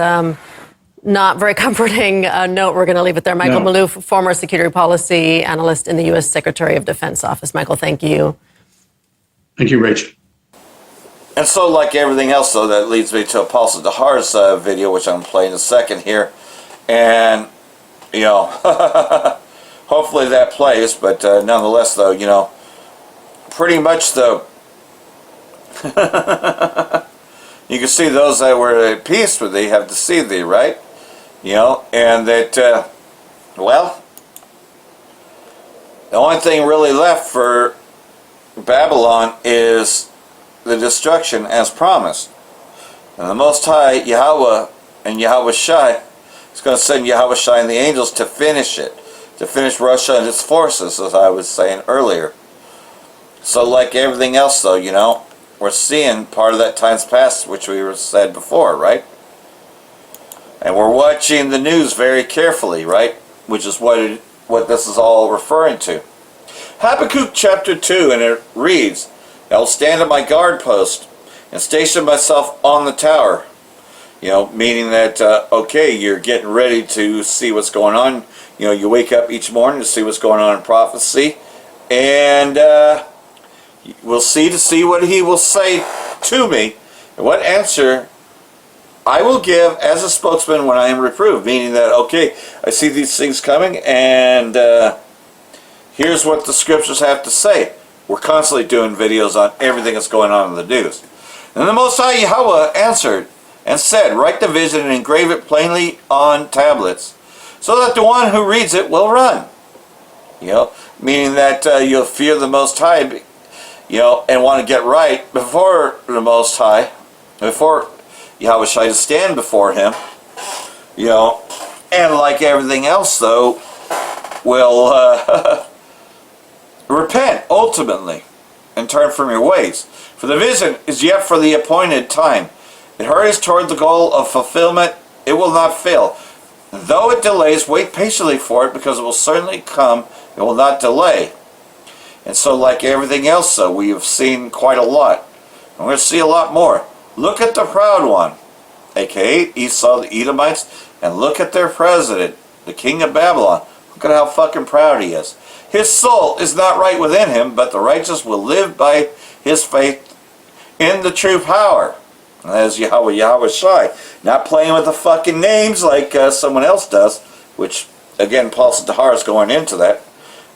not very comforting note, we're going to leave it there. Michael Maloof, former security policy analyst in the U.S. Secretary of Defense office. Michael, thank you. Thank you, Rachel. And so, like everything else, though, that leads me to Apostle Dahar's video, which I'm playing in a second here. And, hopefully that plays. But nonetheless, though, pretty much, though, you can see those that were at peace with thee have deceived thee, right? And that, the only thing really left for Babylon is the destruction as promised. And the Most High, Yahweh and Yahweh Shai, is going to send Yahweh Shai and the angels to finish it, to finish Russia and its forces, as I was saying earlier. So like everything else, though, we're seeing part of that time's past, which we said before, right? And we're watching the news very carefully, right? Which is what this is all referring to. Habakkuk chapter 2, and it reads, I will stand at my guard post and station myself on the tower. Meaning that, okay, you're getting ready to see what's going on. You wake up each morning to see what's going on in prophecy. And we'll see what he will say to me, and what answer I will give as a spokesman when I am reproved. Meaning that, okay, I see these things coming, and here's what the scriptures have to say. We're constantly doing videos on everything that's going on in the news. And the Most High Yahweh answered and said, write the vision and engrave it plainly on tablets, so that the one who reads it will run. Meaning that you'll fear the Most High, and want to get right before the Most High, before Yahweh Shai, to stand before him, And like everything else, though, will repent ultimately and turn from your ways. For the vision is yet for the appointed time. It hurries toward the goal of fulfillment. It will not fail. Though it delays, wait patiently for it, because it will certainly come. It will not delay. And so, like everything else, though, we have seen quite a lot. And we're going to see a lot more. Look at the proud one, aka Esau, the Edomites, and look at their president, the king of Babylon. Look at how fucking proud he is. His soul is not right within him, but the righteous will live by his faith in the true power. And that is Yahweh, Yahweh Shai. Not playing with the fucking names like someone else does, which, again, Apostle Tahar is going into that.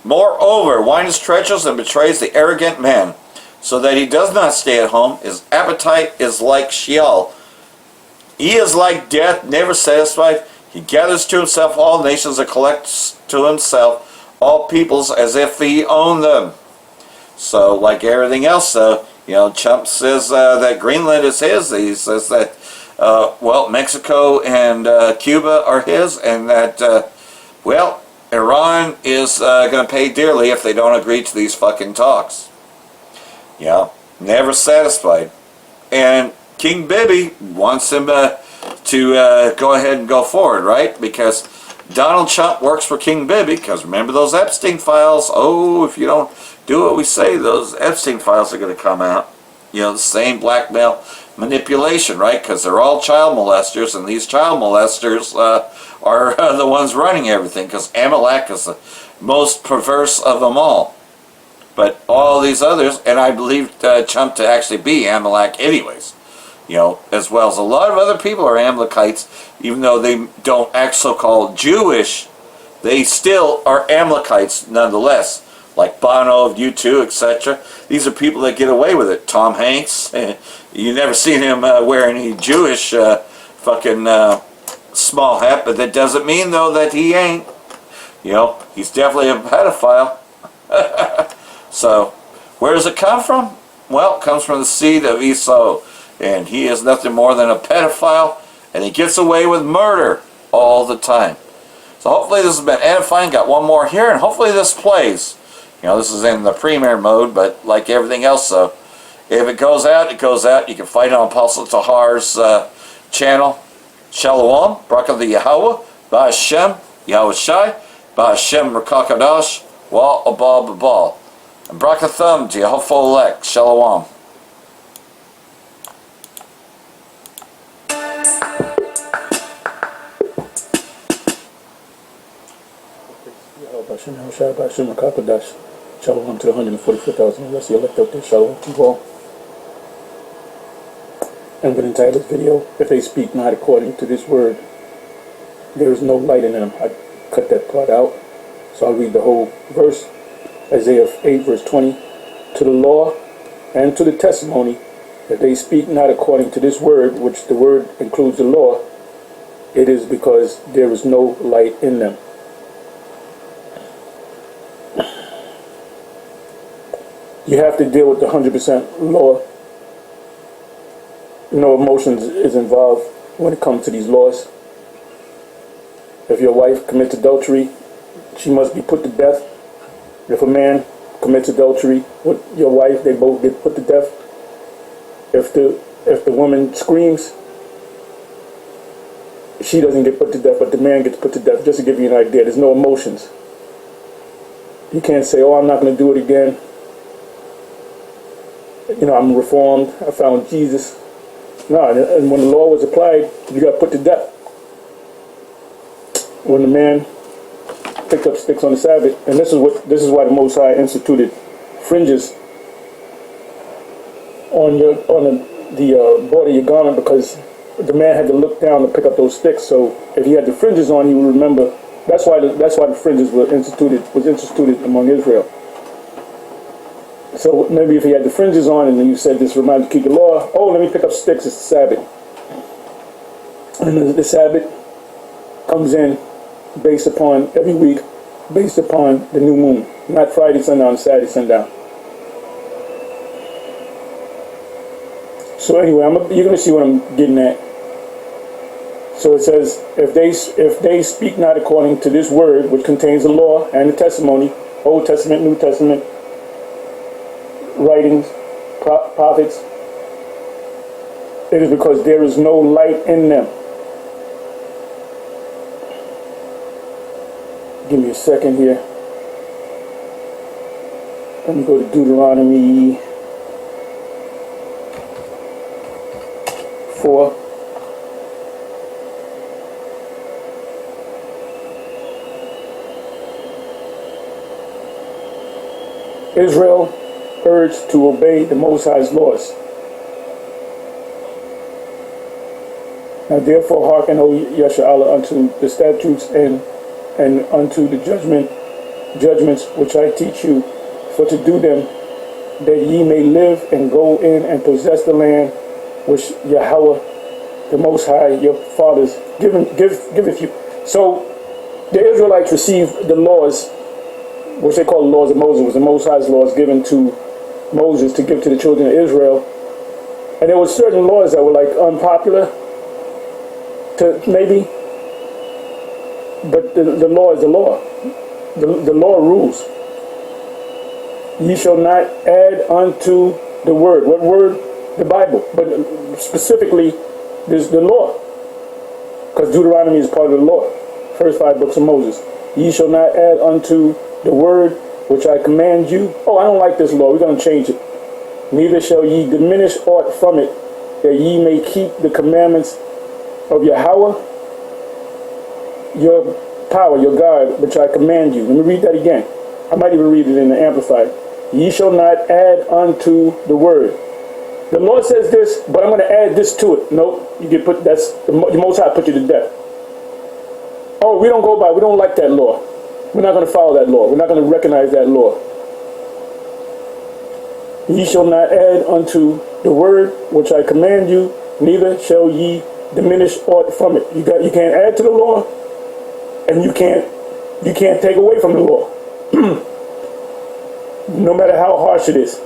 Moreover, wine is treacherous and betrays the arrogant man, so that he does not stay at home. His appetite is like Sheol. He is like death, never satisfied. He gathers to himself all nations and collects to himself all peoples as if he owned them. So, like everything else, Trump says that Greenland is his. He says that, Mexico and Cuba are his, and that, Iran is going to pay dearly if they don't agree to these fucking talks. Yeah, never satisfied. And King Bibi wants him to go ahead and go forward, right? Because Donald Trump works for King Bibi, because remember those Epstein files? Oh, if you don't do what we say, those Epstein files are going to come out. The same blackmail manipulation, right? Because they're all child molesters, and these child molesters are the ones running everything, because Amalek is the most perverse of them all. But all these others, and I believe Trump to actually be Amalek anyways, as well as a lot of other people are Amalekites, even though they don't act so-called Jewish, they still are Amalekites nonetheless. Like Bono of U2, etc. These are people that get away with it. Tom Hanks, you never seen him wear any Jewish fucking small hat, but that doesn't mean, though, that he ain't. He's definitely a pedophile. So, where does it come from? Well, it comes from the seed of Esau, and he is nothing more than a pedophile, and he gets away with murder all the time. So hopefully this has been edifying. Got one more here, and hopefully this plays. This is in the premiere mode, but like everything else, though, if it goes out, it goes out. You can find it on Apostle Tahar's channel. Shalom, Barak the Yahweh, Ba'ashem, Yahweh Shai, Ba'ashem Rakakadash, Wa Abal Babal. And Brakathum, Jehovah Olek, Shalom. Shalom to the 144,000. Let's see, elect out there. Shalom to you all. I'm going to entitle this video, If They Speak Not According to This Word, There Is No Light in Them. I cut that part out, so I'll read the whole verse. Isaiah 8 verse 20. To the law and to the testimony, that they speak not according to this word, which the word includes the law, it is because there is no light in them. You have to deal with the 100% law. No emotions is involved when it comes to these laws. If your wife commits adultery, she must be put to death. If a man commits adultery with your wife, they both get put to death. If the woman screams, she doesn't get put to death, but the man gets put to death. Just to give you an idea, there's no emotions. You can't say, oh, I'm not going to do it again. I'm reformed. I found Jesus. No, and when the law was applied, you got put to death. When the man picked up sticks on the Sabbath, and this is why the Most High instituted fringes on the border of your garment, because the man had to look down to pick up those sticks. So if he had the fringes on, you would remember. That's why the fringes was instituted among Israel. So maybe if he had the fringes on and then you said this reminds you to keep the law, oh, let me pick up sticks, it's the Sabbath. And the Sabbath comes in based upon, every week, based upon the new moon. Not Friday, sundown, Saturday, sundown. So anyway, you're going to see what I'm getting at. So it says, if they speak not according to this word, which contains the law and the testimony, Old Testament, New Testament, writings, prophets, it is because there is no light in them. Give me a second here. Let me go to Deuteronomy 4. Israel urged to obey the Most High's laws. Now therefore hearken, O Yeshua, unto the statutes and unto the judgments which I teach you, for to do them, that ye may live and go in and possess the land which Yahweh, the Most High, your fathers, giveth you. So the Israelites received the laws, which they call the laws of Moses, was the Most High's laws given to Moses to give to the children of Israel. And there were certain laws that were like unpopular to maybe, but the law is the law. The law rules. Ye shall not add unto the word. What word? The Bible. But specifically, there's the law. Because Deuteronomy is part of the law. First 5 books of Moses. Ye shall not add unto the word which I command you. Oh, I don't like this law. We're going to change it. Neither shall ye diminish aught from it, that ye may keep the commandments of Yahweh, your power, your God, which I command you. Let me read that again. I might even read it in the Amplified. Ye shall not add unto the word. The Lord says this, but I'm going to add this to it. Nope, you get put. That's the Most High put you to death. Oh, we don't like that law. We're not going to follow that law. We're not going to recognize that law. Ye shall not add unto the word which I command you, neither shall ye diminish aught from it. You can't add to the law, and you can't take away from the law. No matter how harsh it is.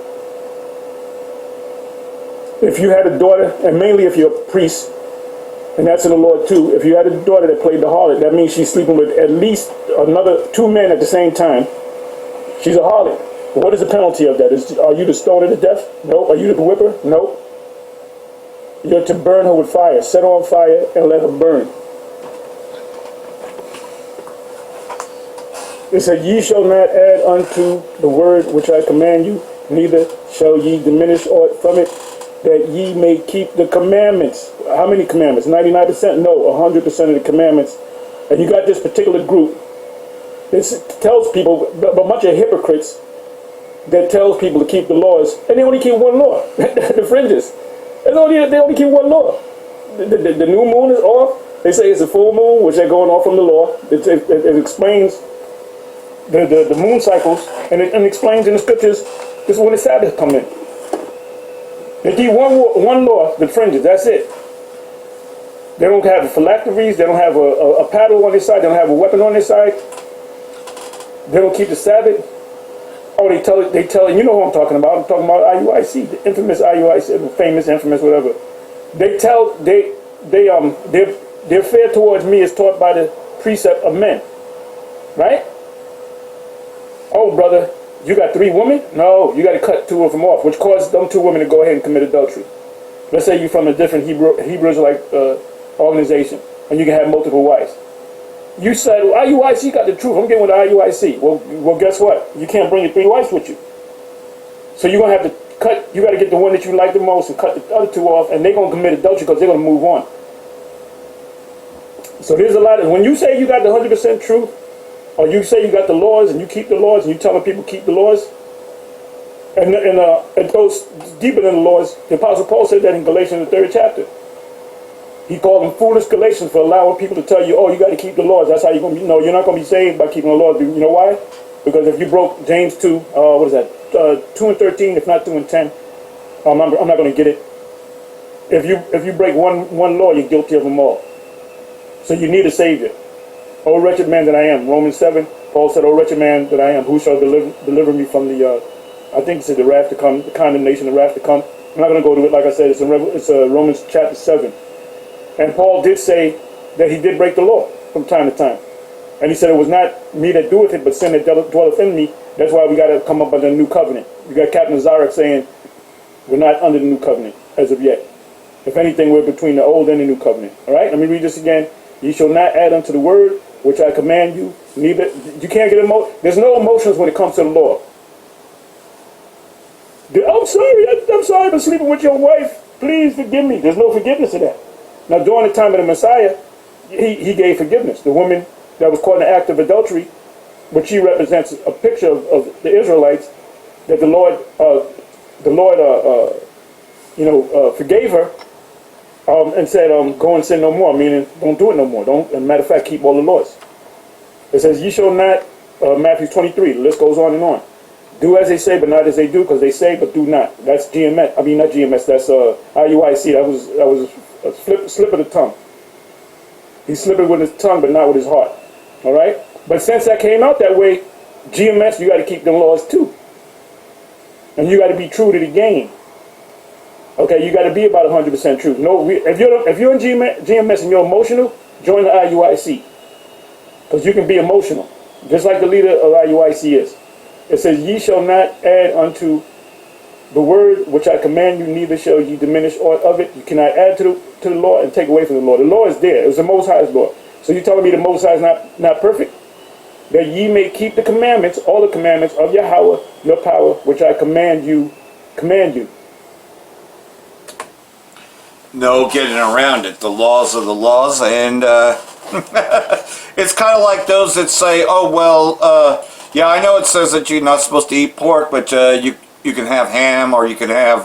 If you had a daughter, and mainly if you're a priest, and that's in the Lord too, if you had a daughter that played the harlot, that means she's sleeping with at least another 2 men at the same time. She's a harlot. What is the penalty of that? Are you to stone her to death? No. Are you to whip her? No. You're to burn her with fire. Set her on fire and let her burn. It said, ye shall not add unto the word which I command you, neither shall ye diminish aught from it, that ye may keep the commandments. How many commandments? 99%? No, 100% of the commandments. And you got this particular group. This tells people, a bunch of hypocrites that tells people to keep the laws, and they only keep one law. The fringes. They only keep one law. The new moon is off. They say it's a full moon, which they're going off from the law. It explains the moon cycles, and it explains in the scriptures this is when the Sabbath come in. They keep one law, the fringes, that's it. They don't have phylacteries, they don't have a paddle on their side, they don't have a weapon on their side. They don't keep the Sabbath. Oh, they tell you know who I'm talking about. I'm talking about IUIC, the infamous IUIC, the famous, infamous, whatever. They're fair towards me is taught by the precept of men. Right? Oh, brother, you got 3 women? No, you got to cut 2 of them off, which causes them 2 women to go ahead and commit adultery. Let's say you're from a different Hebrew Israelite organization, and you can have multiple wives. You said, well, IUIC got the truth. I'm getting with the IUIC. Well, guess what? You can't bring your 3 wives with you. So you're going to have to cut. You got to get the one that you like the most and cut the other 2 off, and they're going to commit adultery because they're going to move on. So there's a lot of, when you say you got the 100% truth, or you say you got the laws and you keep the laws and you telling people keep the laws, and it goes deeper than the laws. The Apostle Paul said that in Galatians, the 3rd chapter. He called them foolish Galatians for allowing people to tell you, oh, you got to keep the laws. That's how you're going to be. No, you're not going to be saved by keeping the laws. You know why? Because if you broke James 2, what is that? 2 and 13, if not 2 and 10. I'm not going to get it. If you break one law, you're guilty of them all. So you need a savior. O wretched man that I am. Romans 7, Paul said, O wretched man that I am, who shall deliver me from the, I think it's the wrath to come, the condemnation, the wrath to come. I'm not going to go to it. Like I said, it's Romans chapter 7. And Paul did say that he did break the law from time to time. And he said, it was not me that doeth it, but sin that dwelleth in me. That's why we got to come up under the new covenant. You got Captain Zarek saying, we're not under the new covenant as of yet. If anything, we're between the old and the new covenant. All right, let me read this again. Ye shall not add unto the word which I command you. Neither you can't get there's no emotions when it comes to the law. I'm sorry for sleeping with your wife. Please forgive me. There's no forgiveness of that. Now, during the time of the Messiah, he gave forgiveness. The woman that was caught in the act of adultery, which she represents a picture of the Israelites, that the Lord forgave her and said, go and sin no more, meaning don't do it no more. Don't, as a matter of fact, keep all the laws. It says, ye shall not, Matthew 23, the list goes on and on. Do as they say, but not as they do, because they say, but do not. That's GMS. I mean, not GMS, that's IUIC. That was a slip of the tongue. He's slipping with his tongue, but not with his heart. All right? But since that came out that way, GMS, you got to keep them laws too. And you got to be true to the game. Okay, you got to be about 100% true. No, if you're in GMS and you're emotional, join the IUIC. Because you can be emotional, just like the leader of IUIC is. It says, ye shall not add unto the word which I command you, neither shall ye diminish aught of it. You cannot add to the law and take away from the law. The law is there. It was the Most High's law. So you're telling me the Most High is not perfect? That ye may keep the commandments, all the commandments of Yahweh, your power, which I command you. No getting around it. The laws are the laws, and it's kind of like those that say, oh, well, yeah, I know it says that you're not supposed to eat pork, but you can have ham, or you can have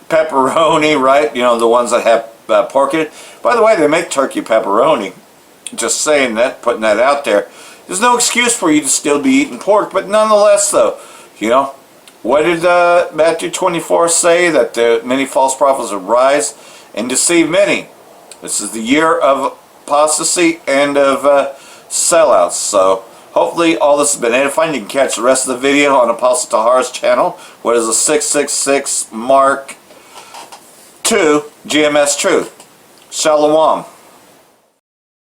pepperoni, right? You know, the ones that have pork in it. By the way, they make turkey pepperoni. Just saying that, putting that out there. There's no excuse for you to still be eating pork, but nonetheless, though, you know, what did Matthew 24 say? That many false prophets will rise and deceive many. This is the year of apostasy and of sellouts. So hopefully all this has been edifying. You can catch the rest of the video on Apostle Tahar's channel. What is a 666 Mark 2 GMS Truth. Shalom.